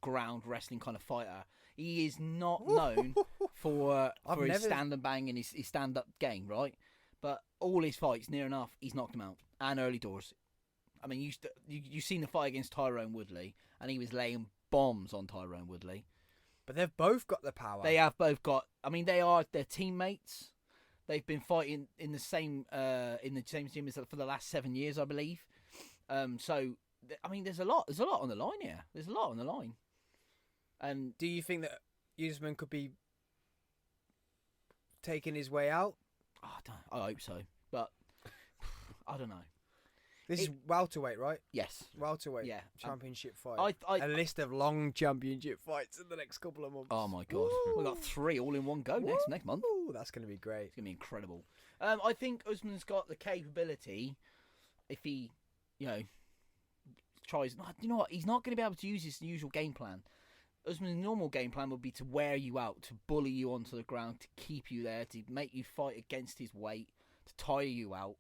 ground wrestling kind of fighter. He is not known for his stand and bang and his stand-up game, right? But all his fights, near enough, he's knocked them out. And early doors. I mean, you've seen the fight against Tyrone Woodley, and he was laying bombs on Tyrone Woodley. but they've both got the power. They have both got. I mean, they're teammates. They've been fighting in the same gym as for the last 7 years, I believe. So I mean, there's a lot on the line here. There's a lot on the line. And Do you think that Usman could be taking his way out? I hope so, but I don't know. This is welterweight, right? Yes. Welterweight. Yeah. Championship fight. I A list of long championship fights in the next couple of months. Oh my god, we've got 3 all in one go next month. Ooh, that's going to be great. It's gonna be incredible. I think Usman's got the capability if he, tries. You know what? He's not going to be able to use his usual game plan. Usman's normal game plan would be to wear you out, to bully you onto the ground, to keep you there, to make you fight against his weight, to tire you out,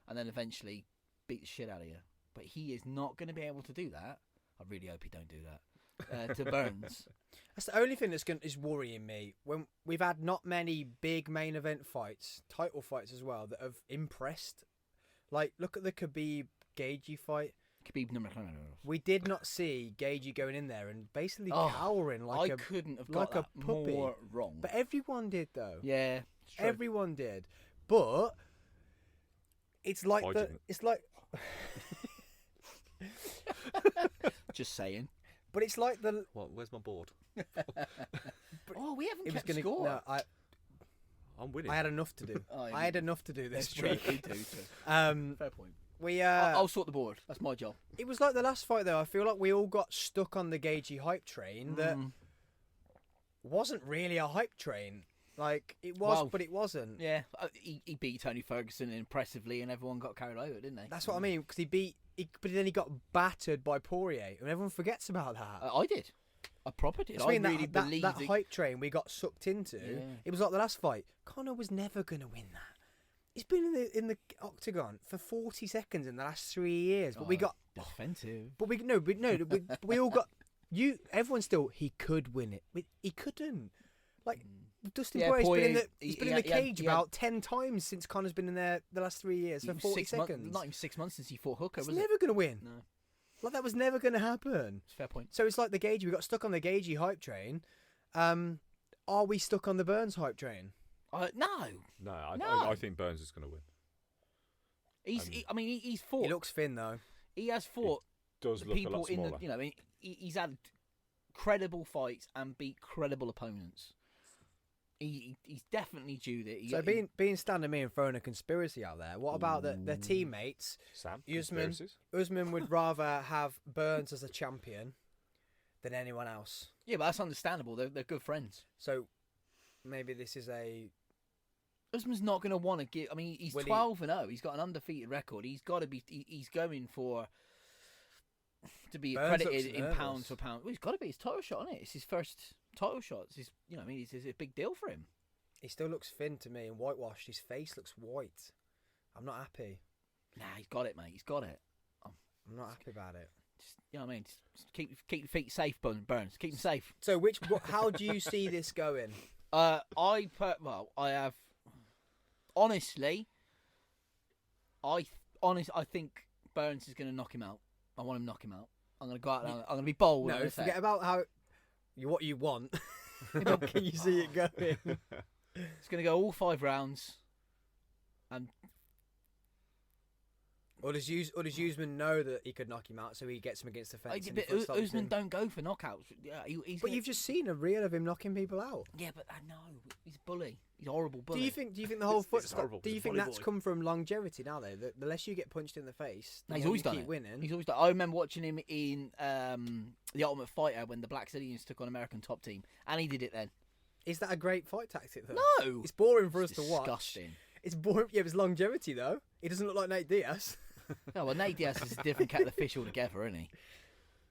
and then eventually beat the shit out of you. But he is not going to be able to do that. I really hope he don't do that to Burns. That's the only thing is worrying me. When we've had not many big main event fights, title fights as well, that have impressed. Like, look at the Khabib Gagey fight. Khabib number. We did not see Gagey going in there and basically cowering like I a couldn't have like got a that puppy. more wrong. But everyone did though. Yeah, it's true. Everyone did. But it's like I the didn't. it's like Just saying. but it's like the What? Where's my board? Oh, we haven't it was kept gonna score. no, I'm winning. I had enough to do. I had enough to do this That's true. week. Me too. Fair point. We I'll sort the board. That's my job. It was like the last fight though. I feel like we all got stuck on the Gagey hype train that wasn't really a hype train. Like it was, but it wasn't. Yeah, he beat Tony Ferguson impressively, and everyone got carried over, didn't they? That's what I mean. Because but then he got battered by Poirier, and everyone forgets about that. I did. I proper did. I mean, really believed that hype train we got sucked into. Yeah. It was like the last fight. Conor was never going to win that. He's been in the octagon for 40 seconds in the last 3 years, but we got defensive. But we all got Everyone still he could win it. He couldn't. Like Dustin Poirier's been in the cage about 10 times since Conor's been in there the last 3 years for 40 seconds. Not even 6 months since he fought Hooker. He's was never going to win. No. Like that was never going to happen. It's a fair point. So it's like the Gagey. We got stuck on the Gagey hype train. Are we stuck on the Burns hype train? No. I think Burns is going to win. He's fought. He looks thin though. He has fought. Does look people a lot smaller. in the he's had credible fights and beat credible opponents. He's definitely due that. So being standing me and throwing a conspiracy out there. What about their teammates? Sam, Usman would rather have Burns as a champion than anyone else. Yeah, but that's understandable. They're good friends. So maybe this is a. Usman's not going to want to give. I mean, he's 12-0. He's got an undefeated record. He's got to be. He's going to be Burns accredited in nervous. pound for pound. Well, he's got to be his title shot, isn't it? It's his first title shot. It's it's a big deal for him. He still looks thin to me and whitewashed. His face looks white. I'm not happy. Nah, he's got it, mate. He's got it. I'm not happy about it. Just keep your feet safe, Burns. Keep them safe. So how do you see this going? I have honestly, I think Burns is going to knock him out. I want him to knock him out. I'm going to go out there. I'm going to be bold. No, forget about what you want. How can you see it going? It's going to go all 5 rounds. And Or does Usman know that he could knock him out, so he gets him against the fence? Usman don't go for knockouts. Yeah, you've just seen a reel of him knocking people out. Yeah, but I know he's a bully. He's a horrible bully. Do you think the whole foot? Do you think bully that's boy. come from longevity now? Though, the less you get punched in the face, the he's more always you done keep it. winning. He's always done. I remember watching him in The Ultimate Fighter when the Black Zillions took on American Top Team, and he did it then. Is that a great fight tactic though? No, it's boring for us to watch. Disgusting. It's boring. Yeah, it's longevity though. He doesn't look like Nate Diaz. No, well, Nate Diaz is a different kettle of fish altogether, isn't he?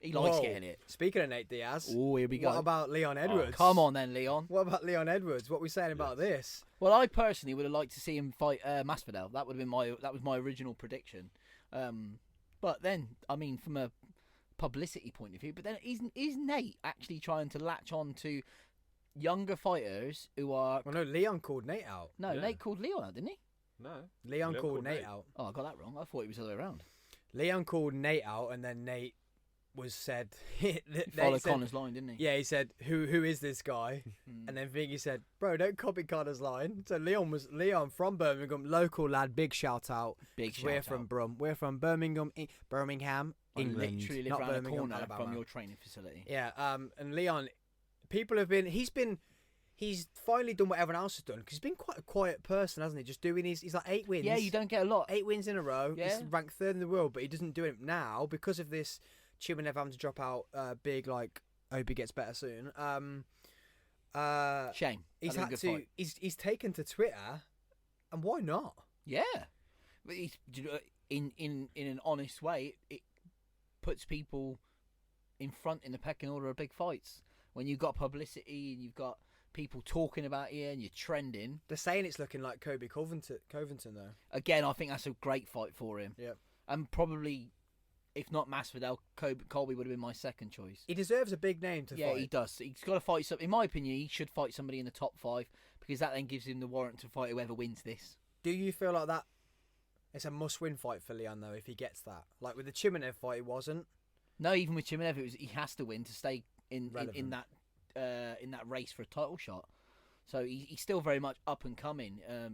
He likes getting it. Speaking of Nate Diaz, oh, here we go. What about Leon Edwards? Come on then, Leon. What about Leon Edwards? What are we saying about this? Well, I personally would have liked to see him fight Masvidal. That would have been that was my original prediction. But then, I mean, from a publicity point of view, but then is Nate actually trying to latch on to younger fighters who are? Well, no, Leon called Nate out. No, yeah. Nate called Leon out, didn't he? No, Leon called Nate out. Oh, I got that wrong. I thought it was the other way around. Leon called Nate out, and then Nate was said. He followed Conor's line, didn't he? Yeah, he said, "Who is this guy?" And then Viggy said, "Bro, don't copy Conor's line." So Leon from Birmingham, local lad. Big shout out. We're from Birmingham, England. I literally live not around the Birmingham, corner Alabama. from your training facility. Yeah, and Leon, people have been. He's finally done what everyone else has done because he's been quite a quiet person, hasn't he? Just doing he's like 8 wins. Yeah, you don't get a lot. 8 wins in a row. Yeah. He's ranked 3rd in the world, but he doesn't do it now because of this Chimanev having to drop out. Big like, hope he gets better soon. Shame. He's had to. He's taken to Twitter, and why not? Yeah, but he's in an honest way. It puts people in front in the pecking order of big fights when you've got publicity and you've got people talking about you and you're trending. They're saying it's looking like Kobe Covington though. Again, I think that's a great fight for him. Yeah. And probably, if not Masvidal, Colby would have been my second choice. He deserves a big name to fight. Yeah, he does. He's got to fight some. In my opinion, he should fight somebody in the top 5 because that then gives him the warrant to fight whoever wins this. Do you feel like that? It's a must-win fight for Leon though if he gets that. Like with the Chimanev fight, it wasn't. No, even with Chimanev, he has to win to stay in that race for a title shot. So he's still very much up and coming. I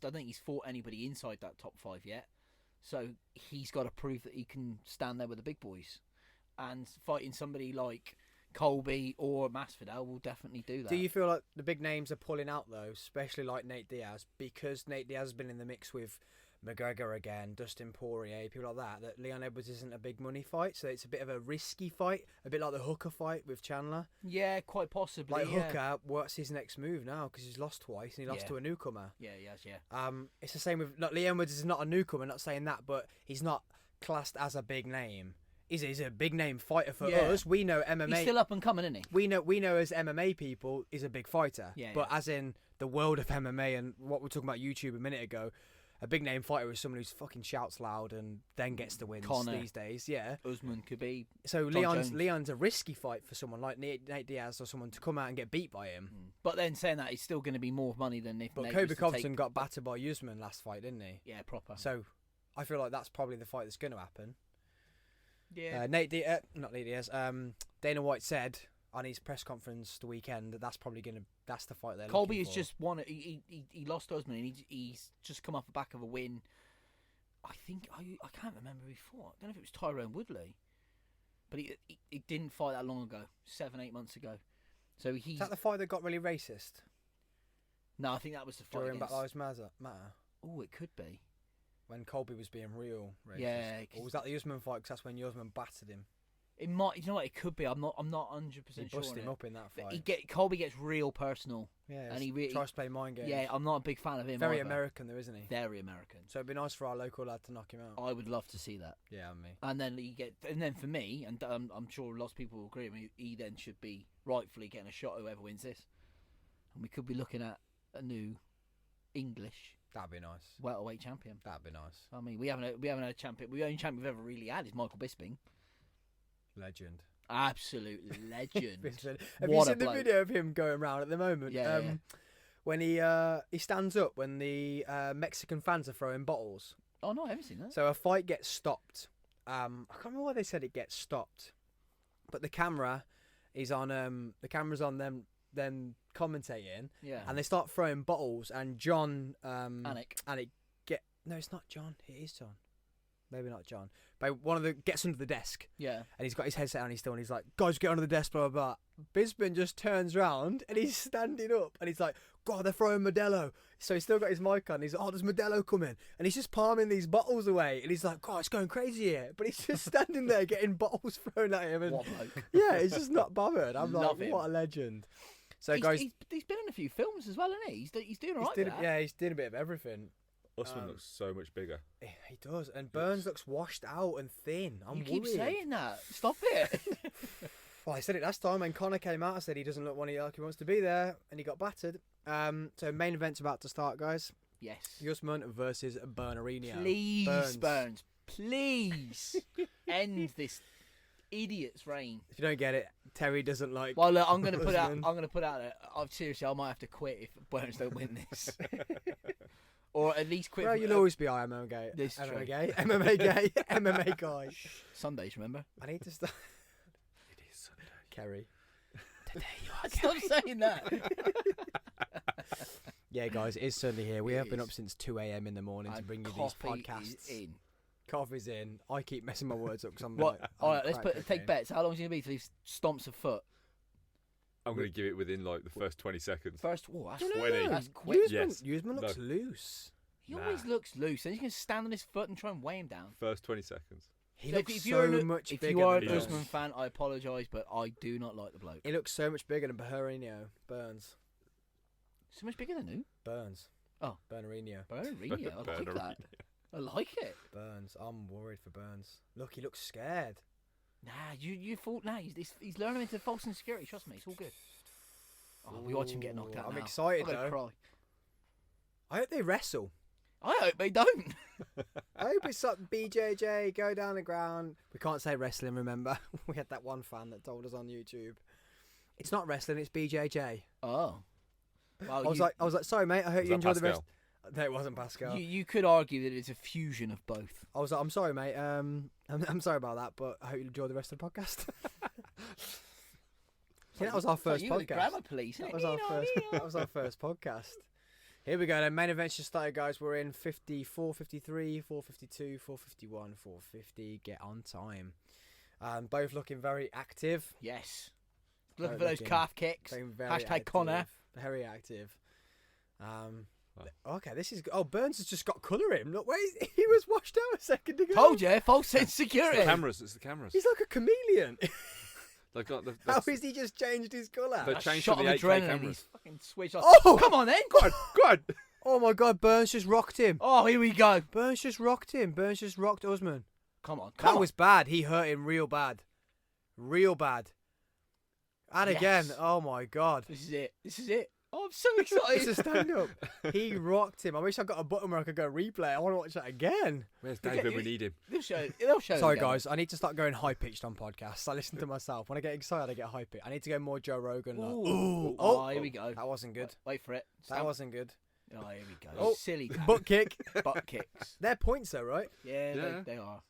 don't think he's fought anybody inside that top 5 yet. So he's got to prove that he can stand there with the big boys. And fighting somebody like Colby or Masvidal will definitely do that. Do you feel like the big names are pulling out though, especially like Nate Diaz, because Nate Diaz has been in the mix with McGregor again, Dustin Poirier, people like that Leon Edwards isn't a big money fight, so it's a bit of a risky fight, a bit like the Hooker fight with Chandler. Yeah, quite possibly. Like Hooker, what's his next move now? Because he's lost twice and he lost to a newcomer. Yeah, he has, yeah. It's the same with Leon Edwards is not a newcomer, not saying that, but he's not classed as a big name. He's a big name fighter for us. We know MMA. He's still up and coming, isn't he? We know as MMA people, he's a big fighter. Yeah, but as in the world of MMA and what we were talking about YouTube a minute ago, a big name fighter is someone who's fucking shouts loud and then gets the wins these days. Yeah. Usman could be. So Leon's a risky fight for someone like Nate Diaz or someone to come out and get beat by him. But then saying that, he's still going to be more money than if. But Nate Kobe was to Covington got battered by Usman last fight, didn't he? Yeah, proper. So I feel like that's probably the fight that's going to happen. Yeah. Not Nate Diaz. Dana White said on his press conference the weekend that's probably that's the fight they're Colby looking has for. just won. He lost to Usman, and he's just come off the back of a win. I think I can't remember who he fought. I don't know if it was Tyrone Woodley, but he didn't fight that long ago, 7-8 months ago. So he's. Is that the fight that got really racist? No, I think that was the fight During against. Black Lives Matter. Oh, it could be. When Colby was being real racist. Yeah. Or was that the Usman fight? Because that's when Usman battered him. It might. You know what? It could be. I'm not 100% He sure. busted him up in that fight. Colby gets real personal. Yeah, and he really tries to play mind games. Yeah, I'm not a big fan of him. Very either. American though, isn't he? Very American. So it'd be nice for our local lad to knock him out. I would love to see that. Yeah, and me. And then for me, and I'm sure lots of people will agree with me, he then should be rightfully getting a shot whoever wins this, and we could be looking at a new English That'd be nice. welterweight champion. That'd be nice. I mean, we haven't had a champion. The only champion we've ever really had is Michael Bisping. Legend. Absolute legend. Have What you a seen the bloke. video of him going around at the moment? Yeah, When he stands up when the Mexican fans are throwing bottles. Oh no, I haven't seen that. So a fight gets stopped. I can't remember why they said it gets stopped, but the camera is on. The camera's on them commentating. Yeah. And they start throwing bottles, and John Anik. No, it's not John. It is John. Maybe not John. But one of the gets under the desk. Yeah. And he's got his headset on. He's still, and he's like, "Guys, get under the desk." Blah blah blah. Bisping just turns round and he's standing up, and he's like, "God, they're throwing Modelo." So he's still got his mic on. He's like, "Oh, there's Modelo coming," and he's just palming these bottles away. And he's like, "God, it's going crazy here." But he's just standing there getting bottles thrown at him. And What a bloke. yeah, he's just not bothered. I'm Love like, him. what a legend. So he's, guys, he's been in a few films as well, hasn't he? He's doing alright. he's doing a bit of everything. Usman looks so much bigger. He does, and Burns looks washed out and thin. I'm You keep worried. saying that. Stop it. Well, I said it last time when Connor came out. I said he doesn't look like he wants to be there, and he got battered. So main event's about to start, guys. Yes. Usman versus Bernardino. Please, Burns. Please end this idiot's reign. If you don't get it, Terry doesn't like. Well, look, I'm going to put out. Usman. I'm going to put out. Seriously, I might have to quit if Burns don't win this, or at least quit. Well, you'll always be MMA gay. This is MMA true. gay. MMA gay. MMA guy. Sundays, remember? I need to start. It is Sunday. Kerry. Today you are Stop saying that. Yeah, guys, it is Sunday here. We It have been is. up since 2 a.m. in the morning to And bring you these coffee podcasts. is in. Coffee's in. I keep messing my words up because I'm What? like, All I'm right, let's crack take cocaine. bets. How long is it going to be till he stomps a foot? I'm going to give it within like the first 20 seconds. First, oh, that's, No, no, 20. no. that's quick. Yes. Usman looks No. loose. He Nah. always looks loose. And he's going to stand on his foot and try and weigh him down. First 20 seconds. He So looks if you're so much if bigger you are an than He does. Usman Burns. fan, I apologise, but I do not like the bloke. He looks so much bigger than Bernardino. Burns. So much bigger than who? Burns. Oh. Bernardino. Bernardino. I like that. Bernardino. I like it. Burns. I'm worried for Burns. Look, he looks scared. Nah, you thought. Nah, he's learning into false insecurity. Trust me, it's all good. Oh, we watch him get knocked out. I'm now. excited, I'm gonna though. cry. I hope they wrestle. I hope they don't. I hope it's like BJJ, go down the ground. We can't say wrestling, remember? We had that one fan that told us on YouTube. It's not wrestling, it's BJJ. Oh. Well, I was like, sorry, mate. I hope Was you that enjoyed the rest. Pascal? No, it wasn't Pascal. you could argue that it's a fusion of both. I was like, I'm sorry, mate. I'm sorry about that, but I hope you enjoy the rest of the podcast. See, that was our first you were the podcast. grammar police. That innit? was our first. That was our first podcast. Here we go. Then main event just started, guys. We're in 54, 53, 452, 451, 450. Get on time. Both looking very active. Yes. Looking for those calf kicks. Hashtag Connor. Very active. Okay, this is. Oh, Burns has just got colour in. Look, wait, he was washed out a second ago. Told you, false sense of security. It's the cameras. He's like a chameleon. They've got How has he just changed his colour? They've changed Shot to of the 8K adrenaline. cameras. He's fucking switched off. Oh! Come on then. Go on. Oh my God, Burns just rocked him. Oh, here we go. Burns just rocked him. Burns just rocked Usman. Come on. That was bad. He hurt him real bad. Real bad. And again, Yes. oh my God. This is it. Oh, I'm so excited. It's a stand-up. He rocked him. I wish I got a button where I could go replay. I want to watch that again. Where's David? We need him. They'll show Sorry, again. guys. I need to start going high-pitched on podcasts. I listen to myself. When I get excited, I get high-pitched. I need to go more Joe Rogan. Like, Ooh. Oh, Here we go. that wasn't good. Wait for it. That wasn't good. Oh, here we go. Oh, Silly butt kick. butt kicks. They're points, though, right? Yeah, Yeah. They are.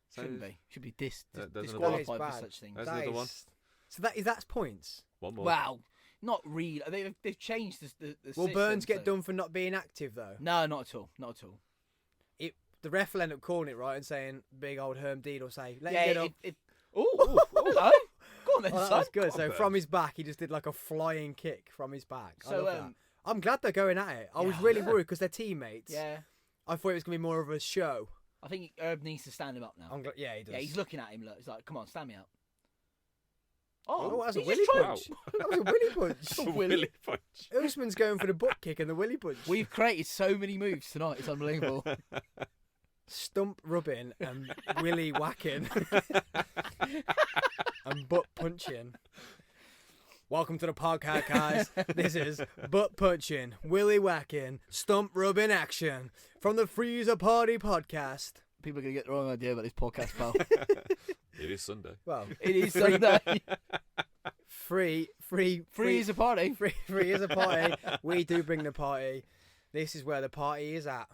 So Shouldn't be. Should be there's another disqualified one. for That is such things. There's That another one. is- So that's points. One more. Wow. Not really. They've changed the Will system, Burns get so- done for not being active, though? No, not at all. Not at all. The ref will end up calling it, right, and saying, big old Herm Deed will say, let yeah, him get up. Oh, no. Go on then, Oh, that son. was good. Come So on, from Burns. his back, he just did like a flying kick from his back. I So, love that. I'm glad they're going at it. I was Yeah. really worried because they're teammates. Yeah. I thought it was going to be more of a show. I think Herb needs to stand him up now. Yeah, he does. Yeah, he's looking at him. Look, he's like, come on, stand me up. Oh, that was a he willy just tried- punch. That was a willy punch. A willy punch. Usman's going for the butt kick and the willy punch. We've created so many moves tonight. It's unbelievable. Stump rubbing and willy whacking and butt punching. Welcome to the podcast, guys. This is butt punching, willy whacking, stump rubbing action from the Freezer Party podcast. People are going to get the wrong idea about this podcast, pal. It is Sunday. Well, It is Sunday. free Free is a party. free is a party. We do bring the party. This is where the party is at.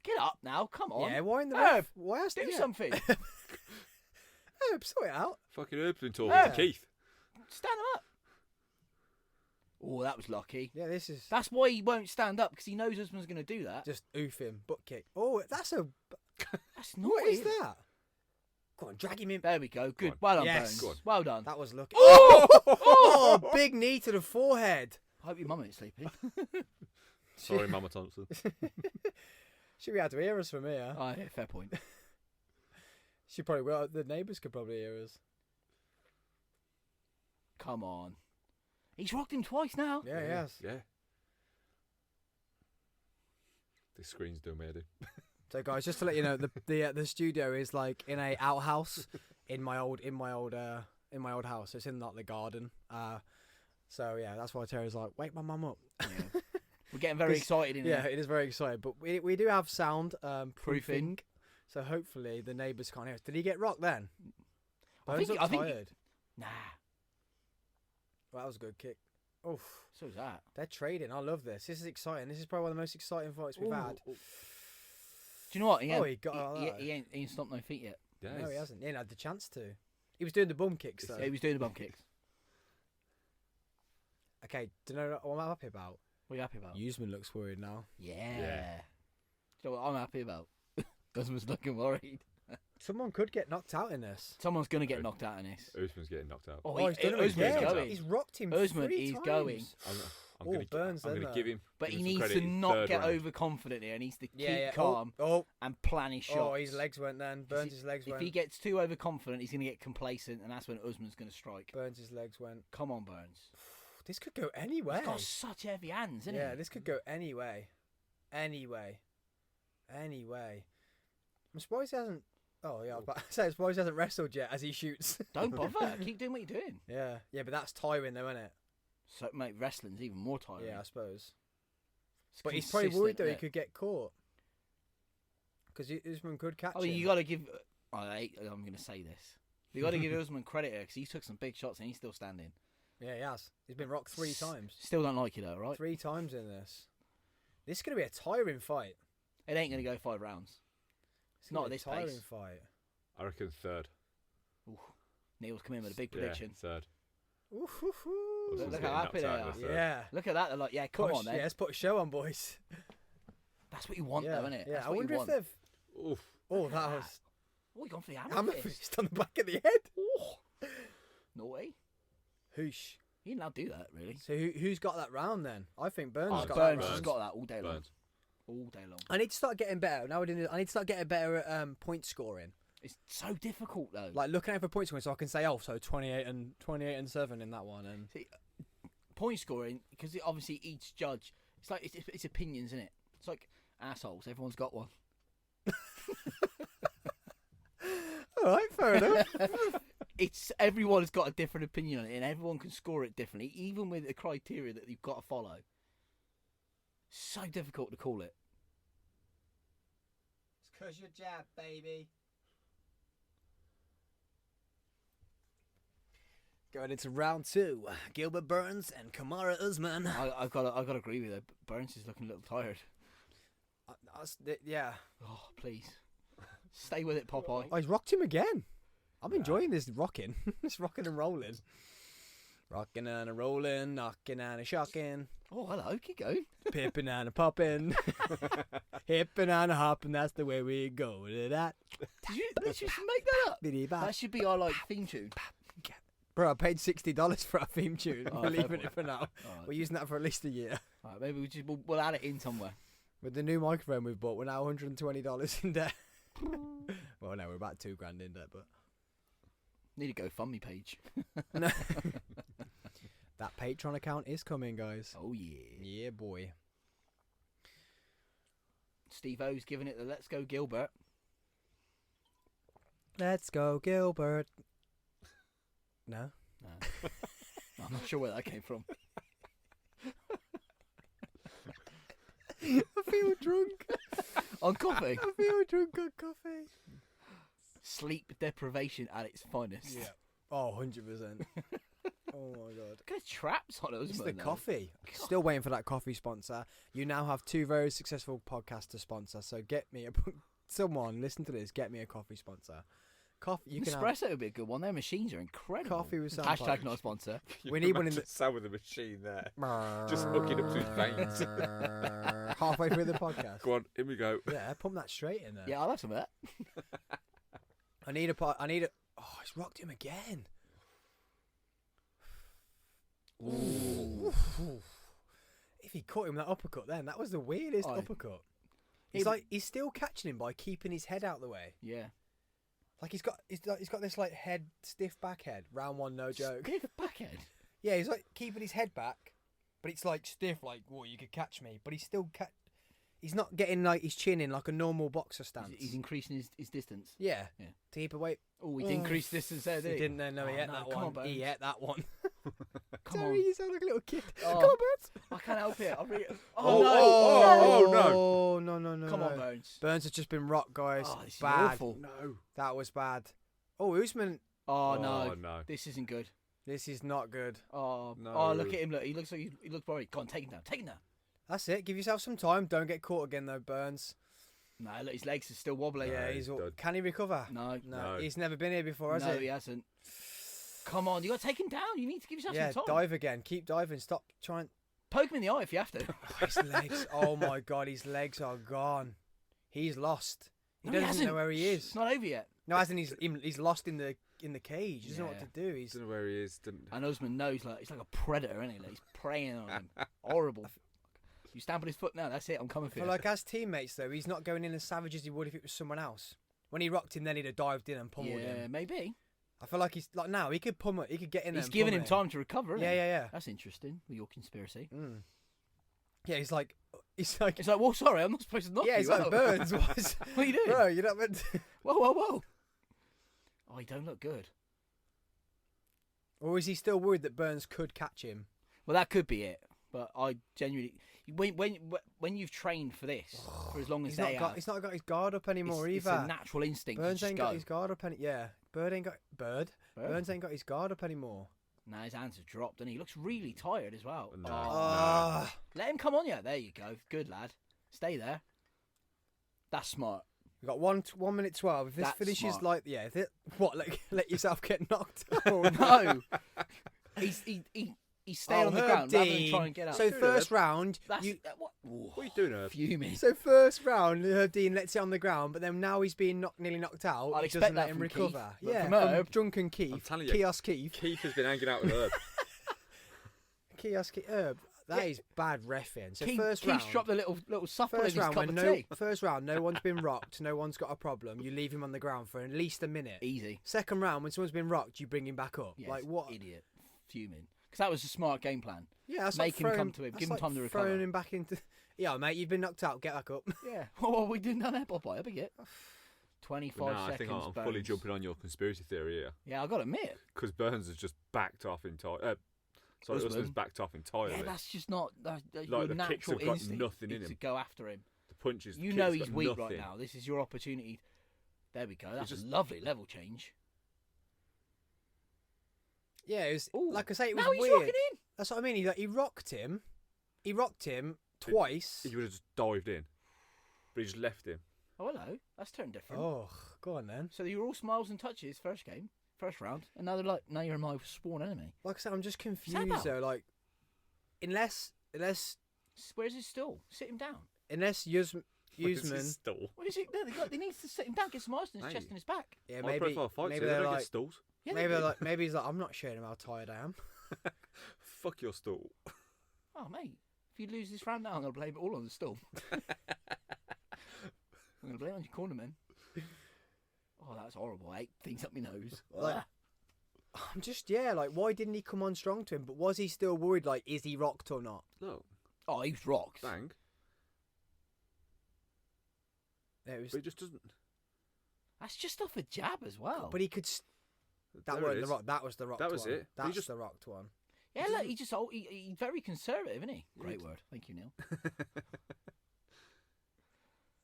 Get up now. Come on. Yeah, why in the Herb, ref? Why else? Do Yeah. something. Herb, sort it out. Fucking Herb's been talking Yeah. to Keith. Stand him up. Oh, that was lucky. Yeah, this is That's why he won't stand up, because he knows Usman's going to do that. just oof him, butt kick. Oh, that's a. That's naughty. What is that? Go on, drag him in. There we go. Good. on. Well done, Yes. Burns. Go on. Well done. That was lucky. Oh! Oh, big knee to the forehead. I hope your mum ain't sleeping. Sorry, Mama Thompson. Should be able to hear us from here. Oh, yeah, fair point. She probably will. The neighbours could probably hear us. Come on. He's rocked him twice now. Yeah, yes. Yeah. This screen's doing me head in. So, guys, just to let you know, the studio is like in a outhouse in my old house. It's in like the garden. So yeah, that's why Terry's like, wake my mum up. Yeah. We're getting very excited in Yeah, here. it is very exciting. But we do have sound proofing, Proofing. so hopefully the neighbours can't hear us. Did he get rocked then? I Bones think- looked I think- tired. Nah. Well, that was a good kick. Oof. So's that. They're trading. I love this. This is exciting. This is probably one of the most exciting fights we've Ooh. had. Do you know what? Oh, he got all that. he ain't stomped no feet yet. Yeah, No, he he's- hasn't. He ain't had the chance to. He was doing the bum kicks though. Yeah, he was doing the bum kicks. Okay, do you know what I'm happy about? What are you happy about? Usman looks worried now. Yeah. Yeah. Do you know what I'm happy about? Usman's looking worried. Someone could get knocked out in this. Someone's going to get knocked out in this. Usman's getting knocked out. Oh, he's done it Usman's again. going. He's rocked him. Usman 3 is times. going. I'm Oh, gonna, Burns I'm then, gonna though. give him. But give he him some needs credit to in not third get round. overconfident here. He needs to keep Yeah. calm Oh, and plan his shots. oh, his legs went then. Burns his legs If went. he gets too overconfident, he's going to get complacent, and that's when Usman's going to strike. Burns his legs went. Come on, Burns. This could go any way. He's got such heavy hands, isn't Yeah, he? this could go any way. Any way. Any way. I'm surprised he hasn't. Oh, yeah, I was about to say, I'm surprised he hasn't wrestled yet as he shoots. Don't bother. Keep doing what you're doing. Yeah, but that's tiring though, isn't it? So, mate, wrestling's even more tiring. Yeah, I suppose. It's But he's probably worried though he consistent, could get caught. Because Usman could catch I mean, him. you got to give. I'm going to say this. You got to give Usman credit here because he took some big shots and he's still standing. Yeah, he has. He's been rocked 3 times. Still don't like it though, right? 3 times in this. This is going to be a tiring fight. It ain't going to go 5 rounds. It's Not gonna at be a this tiring pace. fight. I reckon third. Ooh. Neil's come in with a big Yeah, prediction. third. Ooh, hoo, hoo. Usman's Look getting how happy knocked they out in are. the third. Yeah. Look at that. They're like, yeah, come Put a on then. Yeah, let's put a show on, boys. That's what you want, yeah, though, isn't it? yeah. That's I what wonder you if want. they've. Oof. Oh, that was. Oh, you gone for the Hammer hammer fist fist. on the back of the head. Oh. Naughty. Hoosh. You didn't allowed to do that, really. So who's got that round then? I think Burns has got Burns that has round. got that all day long. Burns. All day long. I need to start getting better. Nowadays, I need to start getting better at point scoring. It's so difficult, though. Like looking out for point scoring, so I can say, so 28 and 7 in that one. And See, point scoring, because obviously each judge, it's like it's opinions, isn't it? It's like assholes. Everyone's got one. all right, fair enough. Everyone's got a different opinion on it, and everyone can score it differently, even with the criteria that you've got to follow. So difficult to call it. It's 'cause you're jab, baby. Going into round 2, Gilbert Burns and Kamaru Usman. I've got to agree with it. Burns is looking a little tired. Yeah. Oh, please. Stay with it, Popeye. Oh, he's rocked him again. I'm enjoying this rocking. This rocking and rolling. Rocking and a rolling, knocking and a shocking. Oh, hello. Keep going. Pippin' and a poppin'. Hippin' and a hoppin', that's the way we go to that. Did you just make that up? Biddy-bap. That should be our theme tune. Bro, I paid $60 for our theme tune. Oh, We're fair leaving it point. for now. All right. We're using that for at least a year. All right, maybe we'll add it in somewhere. With the new microphone we've bought, we're now $120 in debt. Well, no, we're about $2,000 in debt, but Need a GoFundMe page. no. That Patreon account is coming, guys. Oh, yeah. Yeah, boy. Steve-O's giving it the Let's Go Gilbert. Let's go, Gilbert. No? No. I'm not sure where that came from. I feel drunk. On coffee. I feel drunk on coffee. Sleep deprivation at its finest. Yeah. Oh, 100%. Oh, my God. Look at traps on us. It's the coffee. Still waiting for that coffee sponsor. You now have 2 very successful podcasts to sponsor. So get me someone, listen to this, get me a coffee sponsor. Coffee, you can have Espresso would be a good one. Their machines are incredible. coffee with Hashtag sandpipes. not a sponsor. We need one in the Sam with the machine there. Just hooking up to his veins. halfway through the podcast. Go on, here we go. Yeah, pump that straight in there. Yeah, I'll have some of that. I need a pot. I need a. Oh, he's rocked him again. Ooh. If he caught him that uppercut, then that was the weirdest Aye. uppercut. He's he's still catching him by keeping his head out the way. Yeah. Like he's got this like head stiff back head. Round 1, no joke. Stiff backhead. Yeah, he's like keeping his head back, but it's like stiff. Like, whoa, you could catch me, but he's still He's not getting like his chin in like a normal boxer stance. He's increasing his distance. Yeah. Yeah. To keep away. Oh, he increased distance there, did He he? didn't then. No, he Oh, ate no, that come one. on, He Bones. ate that one. Come Sorry, on. you sound like a little kid. Oh. Come on, Burns. I can't help it. Oh, no. No. Come on, Bones. Burns has just been rocked, guys. Oh, this is bad. awful. No. That was bad. Oh, Usman. Oh, no. no. This isn't good. This is not good. Oh, No. oh, look at him. Look, he looks like he looks worried. Go on, take him down. Take him down. That's it. Give yourself some time. Don't get caught again, though, Burns. No, look, his legs are still wobbling. Yeah, he's done. Can he recover? No. No. No. He's never been here before, has No, he? he hasn't. Come on, you got to take him down. You need to give yourself Yeah, some time. dive again. Keep diving. Stop trying. Poke him in the eye if you have to. His legs. Oh my God, his legs are gone. He's lost. He No, he doesn't hasn't. know where he It's is. not over yet. No, as in he's lost in the cage. He doesn't know what to do. He's Don't know where he is. Didn't... And Usman knows he's like a predator, isn't he? Like, he's preying on him. Horrible. You stamp on his foot now. That's it. I'm coming for but you. like as teammates though, he's not going in as savage as he would if it was someone else. When he rocked him, then he'd have dived in and pummeled yeah, him. maybe. I feel like he's like now he could pummel. He could get in there. He's and giving pummel him time to recover. Isn't Yeah, he? yeah. That's interesting with your conspiracy. Mm. Yeah, he's like. It's like, well, sorry, I'm not supposed to knock Yeah, you he's like out. Burns. What are you doing? Bro, you're not meant to. Whoa. Oh, he don't look good. Or is he still worried that Burns could catch him? Well, that could be it. But I genuinely, when you've trained for this for as long as He's not got his guard up anymore it's either. a natural instinct Burns to just ain't go. got his guard up Burns ain't got his guard up anymore. Nah, his hands have dropped, and he looks really tired as well. No. Ah. Let him come on, yeah. There you go. Good lad. Stay there. That's smart. We've got 1 minute 12. If this That's finishes smart. like let yourself get knocked out. Oh no. He's He's staying on the ground rather than try and get up. So first round, That's, What are you doing, Herb? fuming. so first round, Herb Dean lets it on the ground, but then now he's being nearly knocked out. I'd he expect doesn't that let him from recover. Keith, but Yeah, from from Herb- drunken I'm Keith, telling you, Kiosk Keith, Keith has been hanging out with Herb. Kiosk Keith, Herb. That is bad reffing. So first Keith's round, dropped the little supple in first his round, cup when of no tea. first round, no one's been rocked, no one's got a problem. You leave him on the ground for at least a minute. Easy. Second round, when someone's been rocked, you bring him back up. Yes, Like what? Idiot. Fuming. Because that was a smart game plan. Yeah, that's Make like him throwing, come to him. that's Give him like time to recover. Throwing him back into. Yeah, mate, you've been knocked out. Get back up. Yeah. Oh, we doing that there, Popeye? I forget. 25 But now I seconds. think I'm fully Burns. jumping on your conspiracy theory here. Yeah, I got to admit. Because Burns has just backed off entirely. Sorry, Usman. Usman's backed off entirely. Yeah, that's just not your Like, the kicks natural have got instinct nothing in is to him. go after him. The punches. the You kicks know got he's weak right nothing. now. This is your opportunity. There we go. That's just- a lovely level change. Yeah, it was Ooh. like I say, it was Now he's weird. rocking in. That's what I mean. He rocked him. He rocked him twice. He would have just dived in, but he just left him. Oh, hello. That's turned different. Oh, go on then. So you were all smiles and touches first game, first round, and now they're like, now you're my sworn enemy. Like I said, I'm just that confused about? though. Like, unless Where's his stool? Sit him down. Usman, Stall. What is it? They need to sit him down, get some ice in his Hey. chest and his back. yeah, High maybe profile fights, maybe they they're don't like get stalls. Yeah, maybe they they're do. like maybe he's like, I'm not showing him how tired I am. Fuck your stall. Oh, mate. If you lose this round now, I'm going to blame it all on the stool. I'm going to blame it on your cornerman. Oh, that's horrible. I ate things up my nose. Like- I'm just like, why didn't he come on strong to him? But was he still worried? Like, is he rocked or not? No, Oh, he was rocked. bang. It was, But he just doesn't. That's just off a jab as well. but he could. That There it wasn't the is. rock. That was the rocked That was one. it. He That's just- the rocked one. yeah, look, he's very conservative, isn't he? Great word. Thank you, Neil.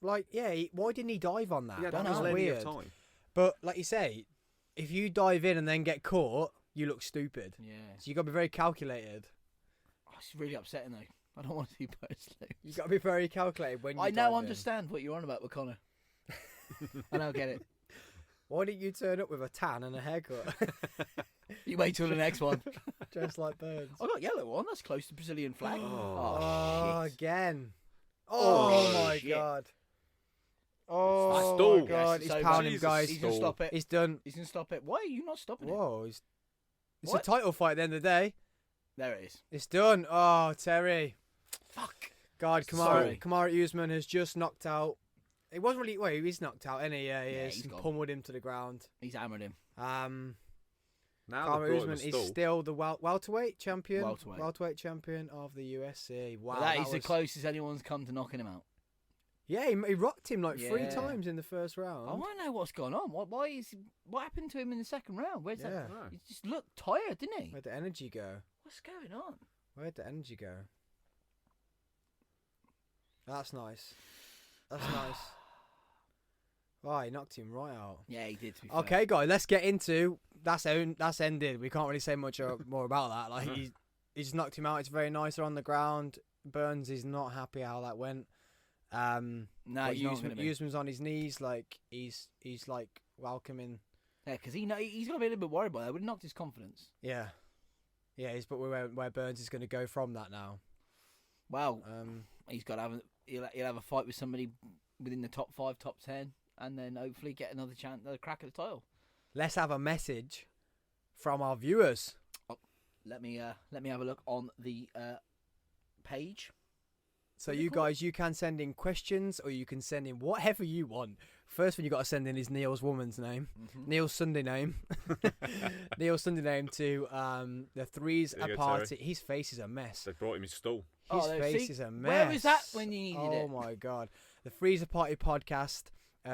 Like, yeah, why didn't he dive on that? He had That was plenty of weird. time. But like you say, if you dive in and then get caught, you look stupid. Yeah. So you got to be very calculated. Oh, it's really upsetting, though. I don't want to see Burns lose. You got to be very calculated when you. I dive now in. understand what you're on about with Connor. I now get it. Why didn't you turn up with a tan and a haircut, You wait till the next one. just like Burns? I got yellow one. That's close to Brazilian flag. Oh, shit. again. Oh, Oh, my shit. god. Oh Stall. my god, Yes, he's so pounding him, Jesus, guys. He's going to Stall. stop it. He's done. He's going to stop it. Why are you not stopping it? Whoa, it's What? a title fight at the end of the day. There it is. It's done. Oh, Terry. Fuck. God, Sorry. Kamaru Usman has just knocked out. It wasn't really. Well, he's knocked out, isn't he? Yeah, he Yeah, is. he's gone. Pummeled him to the ground. He's hammered him. Now Kamaru they've brought him Usman a is stall. still the welterweight champion. Welterweight. Champion of the UFC. Wow, that is the was- closest anyone's come to knocking him out. Yeah, he rocked him like 3 Yeah. times in the first round. I want to know what's going on. What happened to him in the second round? Where's Yeah. that? No. He just looked tired, didn't he? Where'd the energy go? What's going on? Where'd the energy go? That's nice. That's nice. Oh, he knocked him right out. Yeah, he did. To be fair. Okay, guys, let's get into that's ended. We can't really say much more about that. Like he just knocked him out. It's very nice. They're on the ground. Burns is not happy how that went. No, but he's not going to be. Usman's on his knees, like he's like welcoming. Yeah, because he's going to be a little bit worried by that. It would have knocked his confidence. Yeah, yeah. But where Burns is going to go from that now. Well, Um, he's got to have he'll have a fight with somebody within the top 5, top 10, and then hopefully get another crack at the title. let's have a message from our viewers. Let me have a look on the page. So What are they you called? guys, you can send in questions or you can send in whatever you want. First one you got to send in is Neil's woman's name, Neil's Sunday name, Neil's Sunday name to the 3's There you a go, party. His face is a mess. They brought him his stall. His Oh, there, face see? is a mess. Where was that when you needed it? Oh my god, the 3's a party podcast.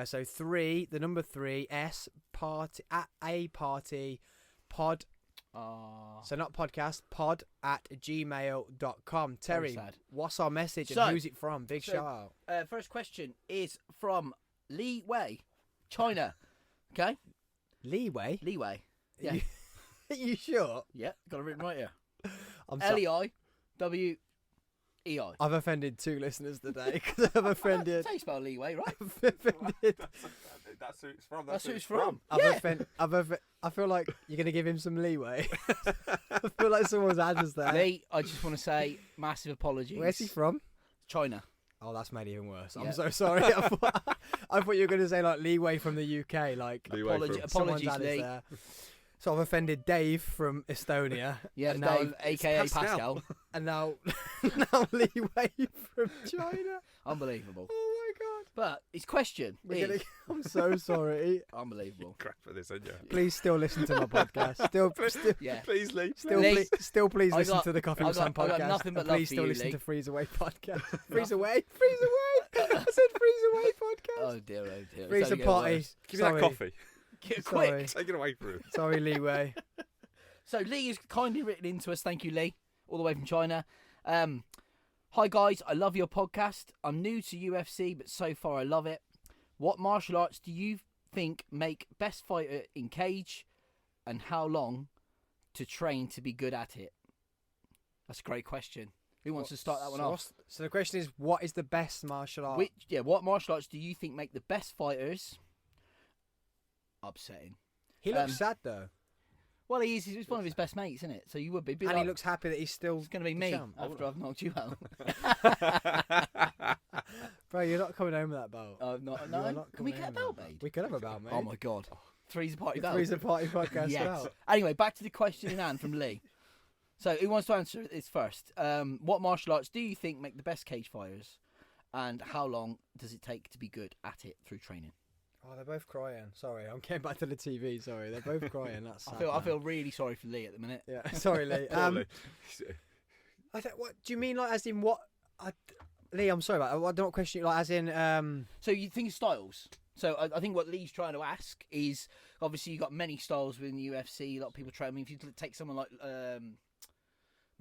So 3, the number 3, S party at a party pod. So not podcast, pod at gmail.com. Terry, sad. what's our message So- and who's it from? Big so- shout out. First question is from Li Wei, China. Okay, Leeway? Li Wei. Yeah, You sure? yeah, got it written right here. I'm sorry. LEIWEI. EI. I've offended 2 listeners today because I've offended. That's how you spell leeway, right? I've offended. That's who it's from. That's who it's from. I feel like you're gonna give him some leeway. I feel like someone's had us there. Lee, I just want to say massive apologies. Where's he from? China. Oh, that's made it even worse. Yeah. I'm so sorry. I thought you were going to say like leeway from the UK. Like Apologies, someone's had us Lee. there. So I've offended Dave from Estonia. Yeah, and Dave, now, aka Pascal. Pascal. and now leeway from China. Unbelievable. Oh my god. But his question is... I'm so sorry. Unbelievable. Crap for this, aren't you? Please still listen to my podcast. Still, Yeah. Please, Lee. Lee, please I listen got- to the Coffee I with Sam got- I got podcast. nothing but And love please for still you, listen Lee. to Freeze Away podcast. Freeze Away. I said Freeze Away podcast. Oh dear, oh dear. Freeze It's a only party. getting worse. Give me that coffee. Quick. Sorry. Take it away from him. Sorry, leeway. So Lee has kindly written into us. Thank you, Lee, all the way from China. Hi guys, I love your podcast. I'm new to UFC, but so far I love it. What martial arts do you think make best fighter in cage, and how long to train to be good at it? That's a great question. Who wants to start that one off? So the question is, what is the best martial art? What martial arts do you think make the best fighters? Upsetting. He looks sad though, Well, he's one of his best mates, isn't it? So you would be. and he looks happy that he's still. It's going to be the me champ. after I've knocked you out. Bro, you're not coming home with that belt. No. You are not Can we coming get a home with belt that. made? We could have a belt, mate. Oh my god. Three's a party belt. Three's a party podcast. Yes. Belt. Anyway, back to the question in hand from Lee. So, who wants to answer this first? What martial arts do you think make the best cage fighters, and how long does it take to be good at it through training? Oh, they're both crying. Sorry, I'm getting back to the TV. Sorry, they're both crying. That's sad, I man. feel really sorry for Lee at the minute. Yeah, sorry, Lee. Poorly. What do you mean? Like, as in what? Lee, I'm sorry about. I don't know what question. Like, as in, So you think of styles. So I think what Lee's trying to ask is, obviously you've got many styles within the UFC. A lot of people train. I mean, if you take someone like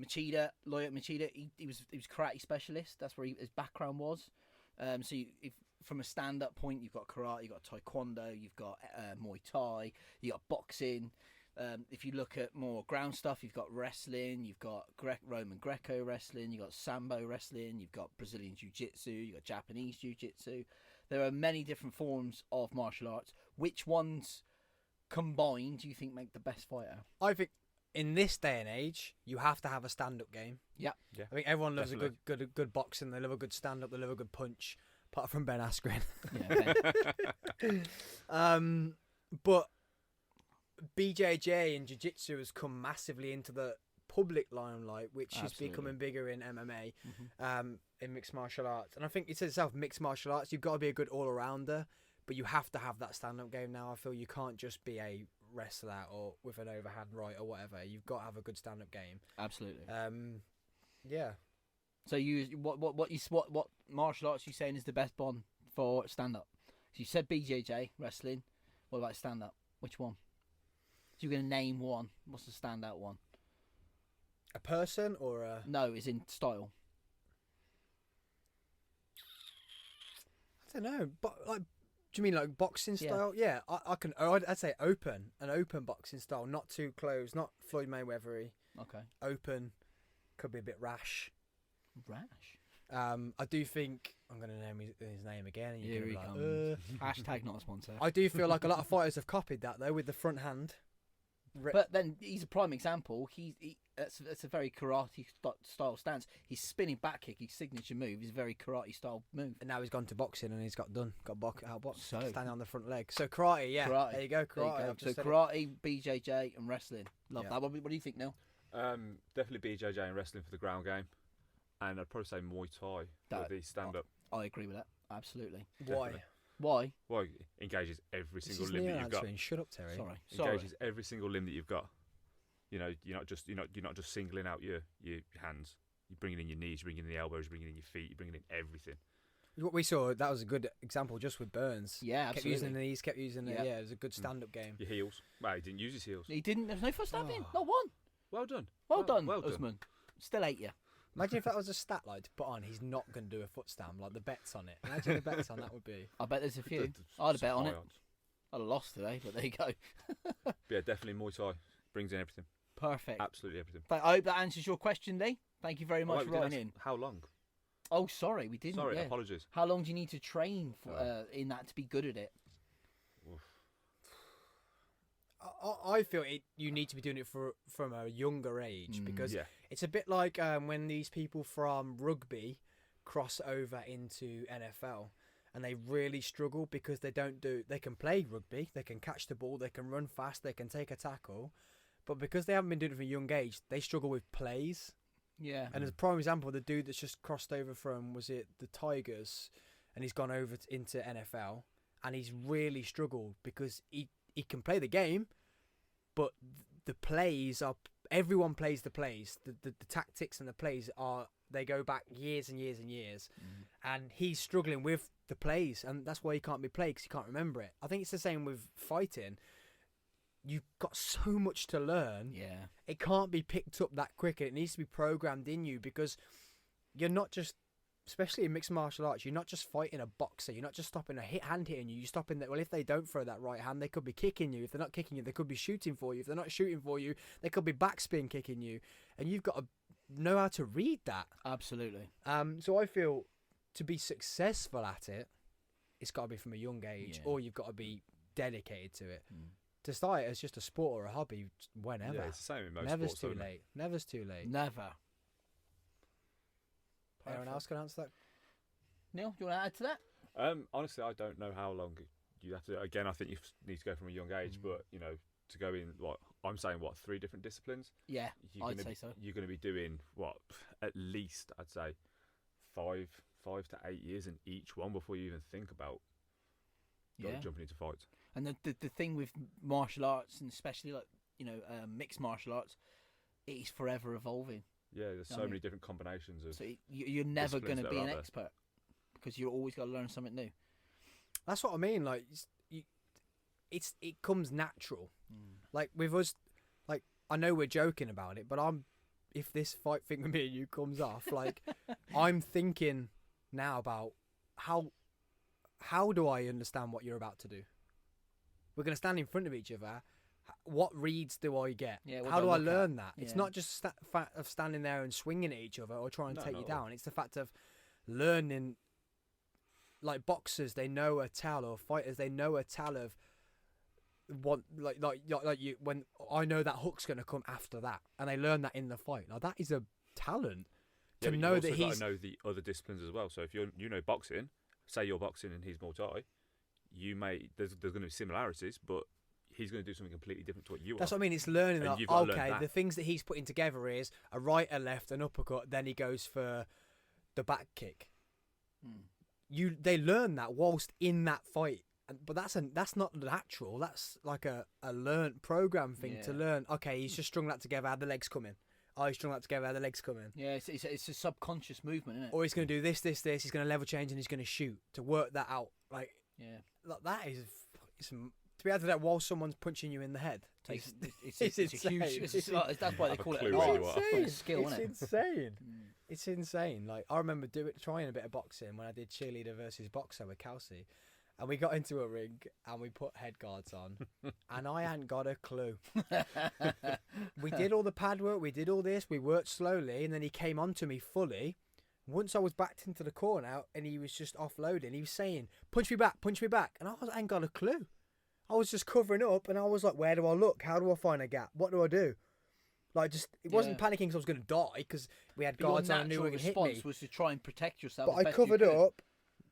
Machida, Lawyer Machida, he was karate specialist. That's where his background was. So if from a stand-up point, you've got karate, you've got taekwondo, you've got Muay Thai, you've got boxing. If you look at more ground stuff, you've got wrestling, you've got Roman Greco wrestling, you've got Sambo wrestling, you've got Brazilian Jiu-Jitsu, you've got Japanese Jiu-Jitsu. There are many different forms of martial arts. Which ones combined do you think make the best fighter? I think in this day and age, you have to have a stand-up game. Yeah. I think everyone loves Definitely. a good boxing. They love a good stand-up. They love a good punch. Apart from Ben Askren. Yeah, But BJJ and Jiu-Jitsu has come massively into the public limelight, which Absolutely. is becoming bigger in MMA, Mhm. in mixed martial arts. And I think it says itself, mixed martial arts, you've got to be a good all-arounder, but you have to have that stand-up game now. I feel you can't just be a wrestler or with an overhand right or whatever. You've got to have a good stand-up game. Absolutely. Yeah. So what martial arts you saying is the best one for stand up? So you said BJJ wrestling. What about stand up? Which one? So you're going to name one. What's the standout one? A person or a... No, is in style. I don't know, but like, do you mean like boxing Yeah. style? Yeah, I can. I'd say an open boxing style, not too close, not Floyd Mayweather-y. Okay. Open, could be a bit rash. Rash. I do think I'm going to name his name again. And you're Here he gonna comes. be like, Hashtag not a sponsor. I do feel like a lot of fighters have copied that though with the front hand. But then he's a prime example. That's a very karate style stance. His spinning back kick, his signature move, is a very karate style move. And now he's gone to boxing and he's got outboxed, So- standing on the front leg. So karate, yeah. Karate. There you go, There you karate. go. I've So just said it. karate, BJJ, and wrestling. Love Yeah. that. What do you think, Neil? Definitely BJJ and wrestling for the ground game, and I'd probably say Muay Thai That- for the stand-up. I agree with that. Absolutely. Why? Definitely. Why? Well, it engages every This single is limb Neil that you've got. answering. Shut up, Terry. Sorry. Engages every single limb that you've got. You know, you're not just singling out your hands. You're bringing in your knees, you're bringing in the elbows, you're bringing in your feet, you're bringing in everything. What we saw, that was a good example just with Burns. Yeah, Kept absolutely. using the knees, kept using it. Yeah. Yeah, it was a good stand-up game. Your heels. Well, he didn't use his heels. He didn't. There's no first stabbing. Oh. Not one. Well done. Well done, Well done. Usman. Still ate you. Imagine if that was a stat like to put on, he's not going to do a foot stamp, like the bets on it. Imagine the bets on that would be. I bet there's a few. It's I'd have bet on high it. odds. I'd have lost today, but there you go. But yeah, definitely Muay Thai brings in everything. Perfect. Absolutely everything. But I hope that answers your question, Lee. Thank you very Oh, much wait, for we didn't writing in. ask how long? Oh, sorry, we didn't. Sorry, yeah. apologies. How long do you need to train for, Oh. in that to be good at it? Oof. I feel you need to be doing it from a younger age because Yeah. it's a bit like when these people from rugby cross over into NFL and they really struggle because they can play rugby, they can catch the ball, they can run fast, they can take a tackle, but because they haven't been doing it from a young age, they struggle with plays. Yeah. And as a prime example, the dude that's just crossed over from, was it the Tigers, and he's gone over into NFL, and he's really struggled because he can play the game, but the plays are, everyone plays the plays. The tactics and the plays they go back years and years and years, and he's struggling with the plays, and that's why he can't be played because he can't remember it. I think it's the same with fighting. You've got so much to learn. Yeah. It can't be picked up that quick. It needs to be programmed in you because you're not just, especially in mixed martial arts, you're not just fighting a boxer. You're not just stopping a hand hitting you. You're stopping that. Well, if they don't throw that right hand, they could be kicking you. If they're not kicking you, they could be shooting for you. If they're not shooting for you, they could be backspin kicking you. And you've got to know how to read that. Absolutely. So I feel to be successful at it, it's got to be from a young age, Yeah. or you've got to be dedicated to it. To start it as just a sport or a hobby, whenever. Yeah, it's the same in most Never's sports. too isn't it? late. Never's too late. Never. Anyone else can answer that? Neil, do you want to add to that? Honestly, I don't know how long you have to. Again, I think you need to go from a young age, but to go in, I'm saying, 3 different disciplines. Yeah, I'd gonna say so. You're going to be doing at least, I'd say, 5 to 8 years in each one before you even think about jumping into fights. And the thing with martial arts, and especially mixed martial arts, it is forever evolving. Yeah, there's so many different combinations of. So you're never going to disciplines that be are an out there. expert because you're always got to learn something new. That's what I mean. Like, it comes natural. Like with us, like I know we're joking about it, but if this fight thing with me and you comes off, like I'm thinking now about how do I understand what you're about to do? We're going to stand in front of each other. What reads do I get? Yeah, what how do do I I look at? learn that? Yeah. It's not just fact of standing there and swinging at each other or trying to No, take not you at all. down. It's the fact of learning. Like boxers, they know a tell, or fighters, they know a tell of what, like you. When I know that hook's going to come after that, and they learn that in the fight. Like that is a talent Yeah, to but know you've that also got he's. to know the other disciplines as well. So if you know boxing, say you're boxing and he's Muay Thai, there's going to be similarities, but he's going to do something completely different to what you That's are. what I mean. It's learning And that. you've got to learn Okay, that. the things that he's putting together is a right, a left, an uppercut. Then he goes for the back kick. They learn that whilst in that fight, but that's not natural. That's like a learnt program thing to Yeah. learn. Okay, he's just strung that together. How the legs coming? Oh, he's strung that together. How the legs coming? Yeah, it's a subconscious movement, isn't it? Or he's going to do this. He's going to level change and he's going to shoot to work that out. Like that is to be able to do that while someone's punching you in the head. It's It's a huge. insane. That's why they Have a call it clue an where art. you are. It's a skill, It's isn't it? insane. It's insane. Like I remember trying a bit of boxing when I did cheerleader versus boxer with Kelsey, and we got into a ring and we put head guards on, and I hadn't got a clue. We did all the pad work, we did all this, we worked slowly, and then he came onto me fully. Once I was backed into the corner and he was just offloading, he was saying, punch me back, and I ain't got a clue. I was just covering up, and I was like, where do I look? How do I find a gap? What do I do? Like, just it wasn't panicking because I was going to die because we had guards on and knew Your were going to hit response me. was to try and protect yourself. But as I best you covered could. up,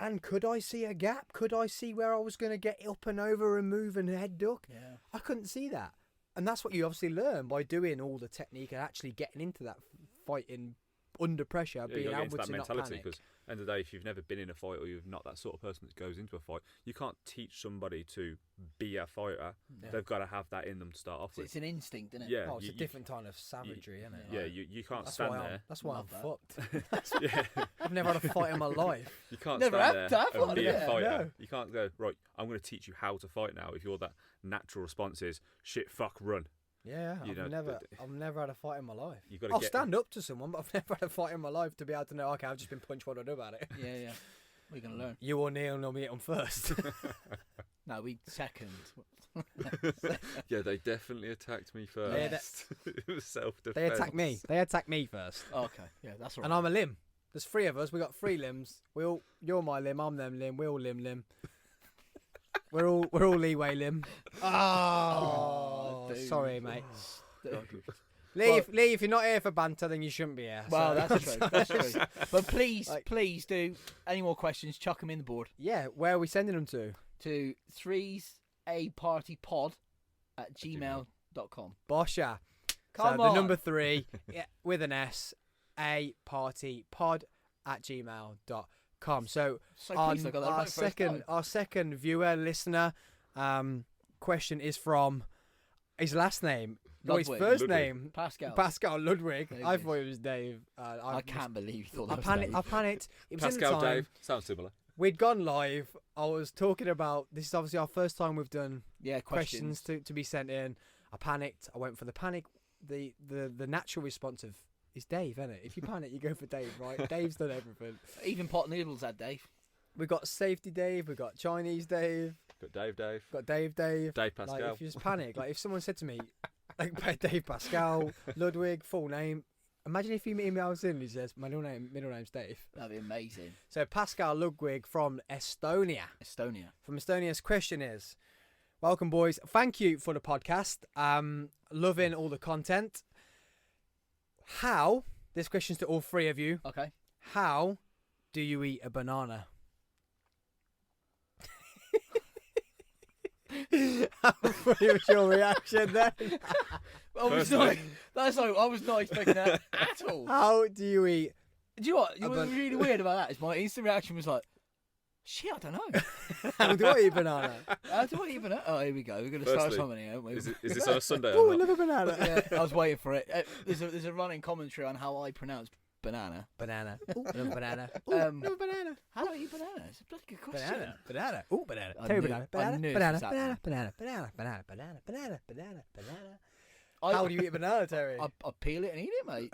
and could I see a gap? Could I see where I was going to get up and over and move and head duck? Yeah. I couldn't see that. And that's what you obviously learn by doing all the technique and actually getting into that fighting under pressure, Yeah, being you got to get able into to that not mentality panic. because end of the day, if you've never been in a fight or you're not that sort of person that goes into a fight, you can't teach somebody to be a fighter. Yeah. They've got to have that in them to start off with. It's an instinct, isn't it? Yeah, Oh, it's a different kind of savagery, isn't it? Yeah, Like, you can't that's stand why there. That's why I'm Love fucked. Yeah, I've never had a fight in my life. you can't Never stand had there to have and one, be yeah, a fighter. no. You can't go, right, I'm going to teach you how to fight now if your that natural response is shit, fuck, run. Yeah, You know, I've never had a fight in my life. You've got to I'll get stand up to someone, but I've never had a fight in my life to be able to know, okay, I've just been punched, what do I do about it? Yeah. We're gonna learn. You or Neil know me on first. No, we second. Yeah, they definitely attacked me first. Yeah, It was self-defense. They attacked me. They attacked me first. Okay, yeah, that's all right. And I'm a limb. There's 3 of us. We got 3 limbs. You're my limb. I'm them limb. We're all limb. We're all leeway limb. Oh, dude. sorry, mate. Dude. Lee, if you're not here for banter, then you shouldn't be here. Well, so. that's true. That's true. But please, Like- please do. Any more questions? Chuck them in the board Yeah, where are we sending them to? to 3's a party pod at gmail.com. Bosha. Come so on. the number 3 yeah, with an S, a party pod at gmail.com. So So our, pleased I got that right first time. our second viewer listener question is from his last name. No, his Ludwig. first Ludwig. name. Pascal. Ludwig. There he I is. thought it was Dave. I can't believe you thought I that was panicked. Dave. I panicked. It was in the Pascal, time. Dave, sounds similar. We'd gone live. I was talking about this is obviously our first time we've done Yeah, questions to be sent in. I panicked. I went for the panic. The natural response of is Dave, isn't it? If you panic, you go for Dave, right? Dave's done everything. Even pot noodles had Dave. We got Safety Dave. We got Chinese Dave. Got Dave. Got Dave. Dave Like Pascal. if you just panic, like if someone said to me, like Dave Pascal, Ludwig, full name. Imagine if he emails in and he says, middle name's Dave. That'd be amazing. So Pascal Ludwig from Estonia. From Estonia's question is, welcome boys. Thank you for the podcast. Loving all the content. How, this question's to all 3 of you. Okay. How do you eat a banana? What was your reaction there? I was not expecting that at all. How do you eat? Do you know what? You know what's But- really weird about that is my instant reaction was like, shit, I don't know. How do I eat banana? How do I even know? Oh, here we go. We're going to start Firstly, something here, aren't we? Is this on a Sunday Oh, or I not? love a banana. Yeah, I was waiting for it. There's a running commentary on how I pronounce banana. Banana. Ooh, I love a banana. Ooh, Um, love a banana. How do I eat banana? It's a bloody good question. Banana. Ooh, banana. I Tell me knew- banana. I Banana. knew it Banana. was that Banana. one. Banana. I, How do you eat a banana, Terry? I peel it and eat it, mate.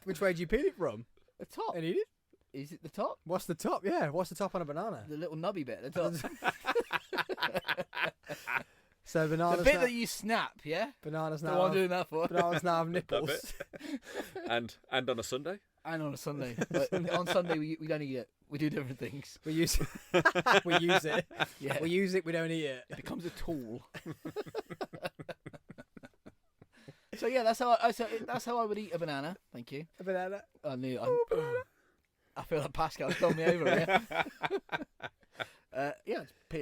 Which way do you peel it from? The top. And eat it? Is it the top? What's the top? Yeah, what's the top on a banana? The little nubby bit at the top. So the bananas bit now, that you snap, yeah? bananas That's now, what I'm doing that for. bananas now have nipples. And on a Sunday? And on a Sunday. But on Sunday, we don't eat it. We do different things. We use we use it. Yeah. We use it. We don't eat it. It becomes a tool. So yeah, that's how I would eat a banana. Thank you. A banana. I knew. banana. I feel like Pascal's done me over here. Yeah,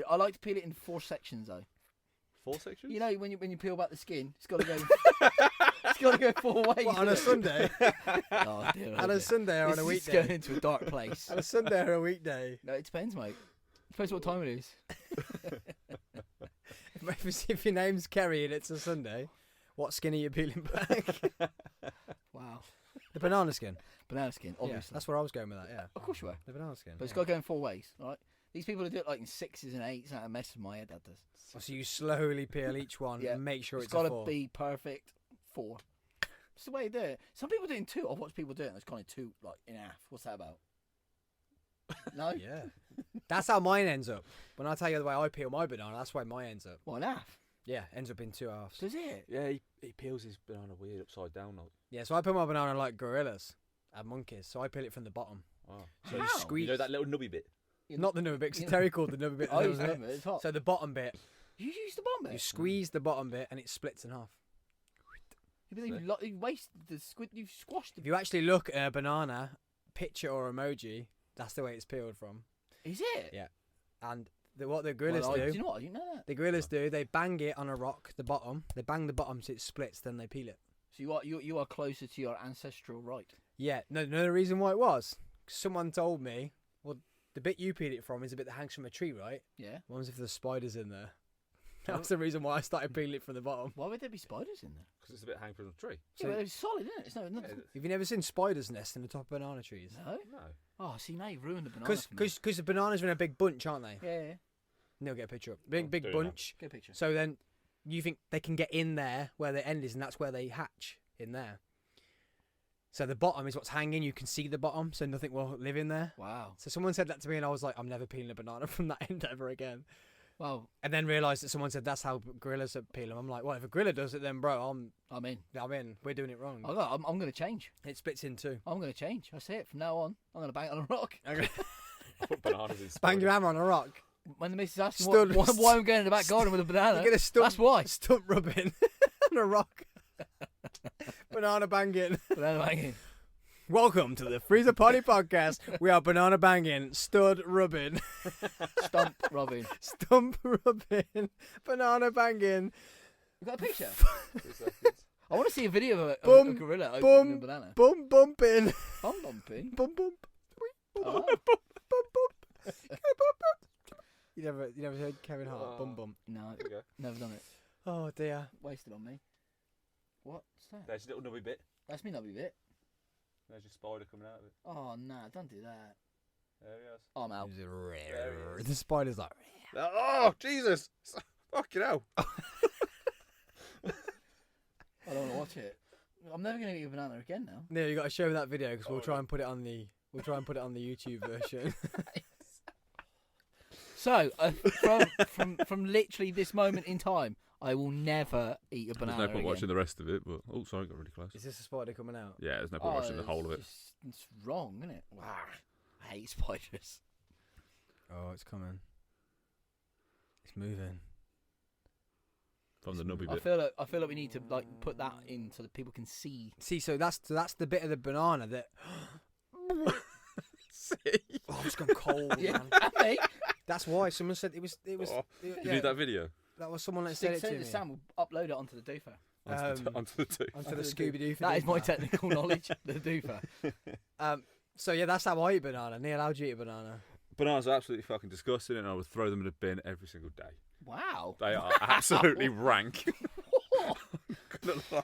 I like to peel it in 4 sections though. 4 sections? You know when you peel back the skin, it's got to go. It's got to go 4 ways. What, on a Sunday? Oh dear. On a Sunday or on a This is weekday? going into a dark place. On a Sunday or a weekday? No, it depends, mate. Depends what time it is. If your name's Kerry and it's a Sunday, what skin are you peeling back? Wow. The banana skin. Banana skin, Yeah, obviously. that's where I was going with that. Yeah, Of course you were. the banana skin. But it's yeah. got to go in 4 ways, all right? These people who do it like in 6s and 8s, that mess with my head, that does. So you slowly peel each one Yeah. and make sure It's it's got a to 4. be perfect 4. It's the way you do it. Some people do it in 2. I've watched people do it and it's kind of 2, like in half. What's that about? No? Yeah, that's how mine ends up. When I tell you the way I peel my banana, that's why mine ends up. What, in half? Yeah, ends up in 2 halves. Does it? Yeah, he peels his banana weird upside down. Like, Yeah, so I peel my banana like gorillas and monkeys. So I peel it from the bottom. oh. So you How? squeeze. You know that little nubby bit? Not the nubby bit, 'cause You- Terry called the nubby bit. the I nubby use bit. them at the top. So the bottom bit, You use the bomb you bit? squeeze the bottom bit and it splits in half. You waste the squid. You've squashed If the. you actually look at a banana, picture or emoji, that's the way it's peeled from. Is it? Yeah. And what the gorillas Well, do, you know what? I didn't know that. the gorillas do, they bang it on a rock, the bottom. They bang the bottom so it splits, then they peel it. So you are closer to your ancestral right. Yeah, no, the reason why it was, someone told me, well, the bit you peel it from is a bit that hangs from a tree, right? Yeah. What was if there's spiders in there? That's the reason why I started peeling it from the bottom. Why would there be spiders in there? Because it's a bit hanging from the tree. Yeah, but it's solid, isn't it? It's no. Yeah, Have you never seen spiders' nest in the top of banana trees? No. no. Oh, see now you've ruined the banana. for me. Because the bananas are in a big bunch, aren't they? Yeah. And they'll get a picture up. Big do it now. bunch. Good picture. So then you think they can get in there where the end is, and that's where they hatch, in there. So the bottom is what's hanging. You can see the bottom, so nothing will live in there. Wow. So someone said that to me, and I was like, I'm never peeling a banana from that end ever again. Well, And then realised that someone said that's how gorillas peel them. I'm like, well, if a gorilla does it, then bro, I'm in. We're doing it wrong. I'm going to change. It splits in two. I'm going to change. I say it from now on. I'm going to bang it on a rock. Put bananas in. Bang your hammer on a rock. When the missus asks me Stood- why I'm going in the back garden with a banana, You get a stump, that's why. Stump rubbing on a rock. Banana banging. Banana banging. Welcome to the Freezer Party Podcast. We are banana banging, stud rubbing, Stump robbing. stump rubbing, banana banging. You got a picture? 2 seconds. I want to see a video of a Bum, gorilla opening bum, a banana. Bum bumping. Bum bumping. Bum bump. Oh. Bum bump. You never heard Kevin Hart? Bum bump. No, There we go. never done it. Oh dear. Wasted on me. What's that? There's a little nubby bit. That's me nubby bit. There's your spider coming out of it. Oh, nah, don't do that. There he is. Oh, I'm out. There he is. The spider's like. Oh, Jesus! Fucking hell. I don't want to watch it. I'm never going to eat a banana again now. No, you got to show me that video because we'll try and put it on the YouTube version. So, from literally this moment in time, I will never eat a banana There's no point again. watching the rest of it, but sorry, got really close. Is this a spider coming out? Yeah, there's no point watching the whole of it. It's wrong, isn't it? Wow. I hate spiders. Oh, it's coming. It's moving. From the nubby I bit. feel like we need to put that in so that people can see. See, so that's the bit of the banana that. See? Oh, it's gone cold, Yeah, man. hey, That's why someone said it was. Oh, yeah, you need that video? that was someone that said it to send me. it to Sam. We'll upload it onto the doofer. Onto the two. Onto the Scooby Doo. That is my technical knowledge. The doofer. So yeah, that's how I eat banana. Neil, how'd you eat a banana? Bananas are absolutely fucking disgusting, and I would throw them in a bin every single day. Wow. They are absolutely rank. Gonna lie.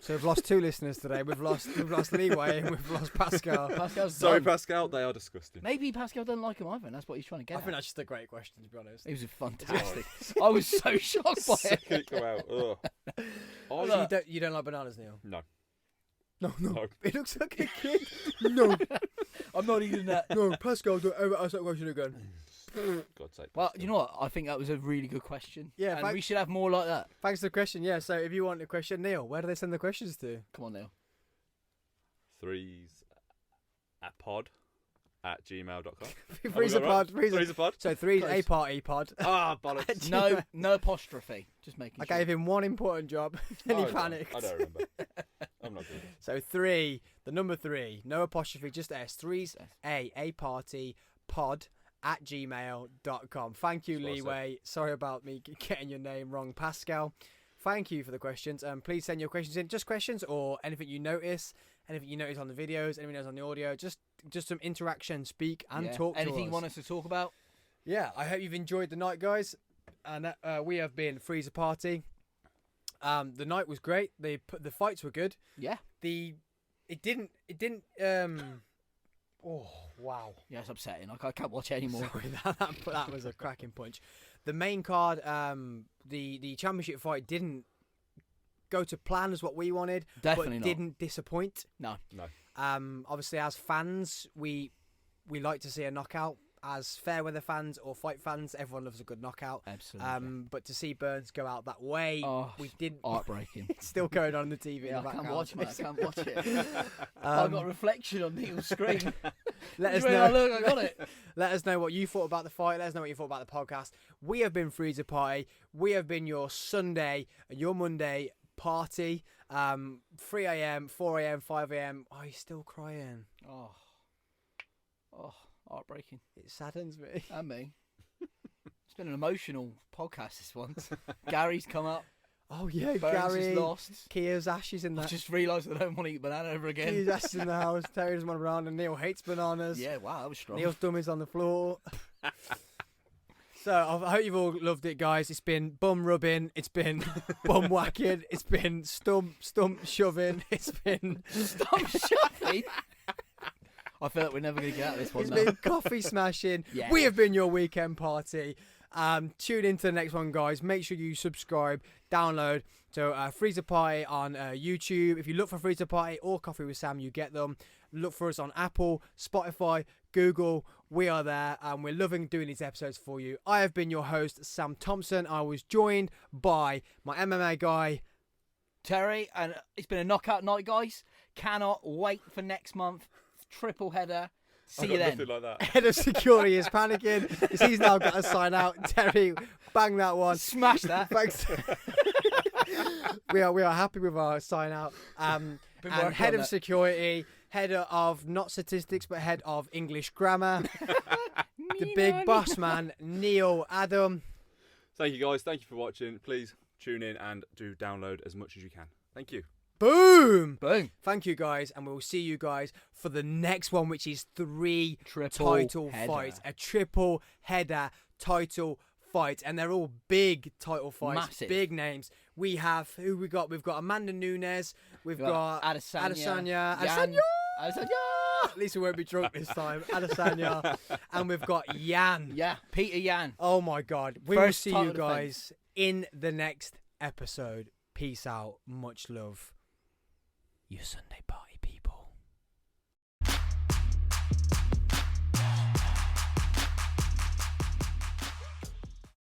So we've lost 2 listeners today. We've lost Leeway and we've lost Pascal. Pascal's Sorry, done. Pascal, they are disgusting. Maybe Pascal doesn't like him either, and that's what he's trying to get I think at. that's just a great question, to be honest. It was fantastic. I was so shocked by it. Sick go out. Ugh. Oh, Look. you don't like bananas, Neil? No. No. No. It looks like a kid. No, I'm not eating that. no, Pascal, don't ever ask that question again. God's sake. Well, Pascal. you know what? I think that was a really good question. Yeah, and thank- we should have more like that. Thanks for the question. Yeah, so if you want a question, Neil, where do they send the questions to? Come on, Neil. 3's a pod at gmail.com. Freezer pod. Freezer pod. So 3's Close. a party pod. Ah, bollocks. No apostrophe. Just making I sure. gave him one important job and he I don't- panicked. I don't remember. I'm not good. So 3, the number 3, no apostrophe, just S. 3's a party pod at gmail.com. Thank you, That's what I said. Leeway. Sorry about me getting your name wrong, Pascal. Thank you for the questions. Please send your questions in, just questions or anything you notice on the videos, anything else on the audio. Just some interaction, speak and Yeah. talk to Anything us. you want us to talk about? Yeah, I hope you've enjoyed the night, guys. And we have been Freezer Party. The night was great. The fights were good. Yeah. It didn't. Oh wow! Yeah, it's upsetting. I can't watch it anymore. Sorry, that was a cracking punch. The main card, the championship fight didn't go to plan as what we wanted, Definitely but not. didn't disappoint. No. Obviously, as fans, we like to see a knockout. As fair weather fans or fight fans, everyone loves a good knockout. Absolutely. But to see Burns go out that way, Oh, we didn't. Heartbreaking. It's still going on the TV. Yeah, in the I can't background. watch it. I can't watch it. I've got a reflection on Neil's screen. Let us Wait, know. Look, I got it. Let us know what you thought about the fight. Let us know what you thought about the podcast. We have been Freezer Party. We have been your Sunday and your Monday party. 3 a.m., 4 a.m., 5 a.m. Oh, you're still crying. Oh, heartbreaking. It saddens me. And me. It's been an emotional podcast this one. Gary's come up. Oh, yeah, Burns Gary. is lost. Kia's ashes in I that. just realised I don't want to eat banana ever again. Kia's ashes in the house. Terry doesn't want a banana. Neil hates bananas. Yeah, wow, that was strong. Neil's dummies on the floor. So I hope you've all loved it, guys. It's been bum rubbing, it's been bum whacking, it's been stump shoving, it's been Stop shoving. I feel like we're never going to get out of this one it's now. been coffee smashing. Yeah. We have been your weekend party. Tune into the next one, guys. Make sure you subscribe, download. So Freezer Party on YouTube. If you look for Freezer Party or Coffee with Sam, you get them. Look for us on Apple, Spotify, Google. We are there, and we're loving doing these episodes for you. I have been your host, Sam Thompson. I was joined by my MMA guy, Terry, and it's been a knockout night, guys. Cannot wait for next month. Triple header. See you then. Nothing like that. Head of Security is panicking because he's now got to sign out. Terry, bang that one. Smash that. Thanks. we are happy with our sign out. And Head of Security, head of not statistics, but head of English grammar. The big boss man, Neil Adam. Thank you, guys. Thank you for watching. Please tune in and do download as much as you can. Thank you. Boom! Boom. Thank you, guys, and we'll see you guys for the next one, which is 3 Triple title header. fights. A triple header title fight, and they're all big title fights, Massive. big names. We have, who we got? We've got Amanda Nunes. We've got Adesanya. Adesanya. Adesanya. At least we won't be drunk this time. Adesanya. And we've got Yan. Yeah, Peter Yan. Oh, my God. We First will see title you guys in the next episode. Peace out. Much love. You Sunday party people.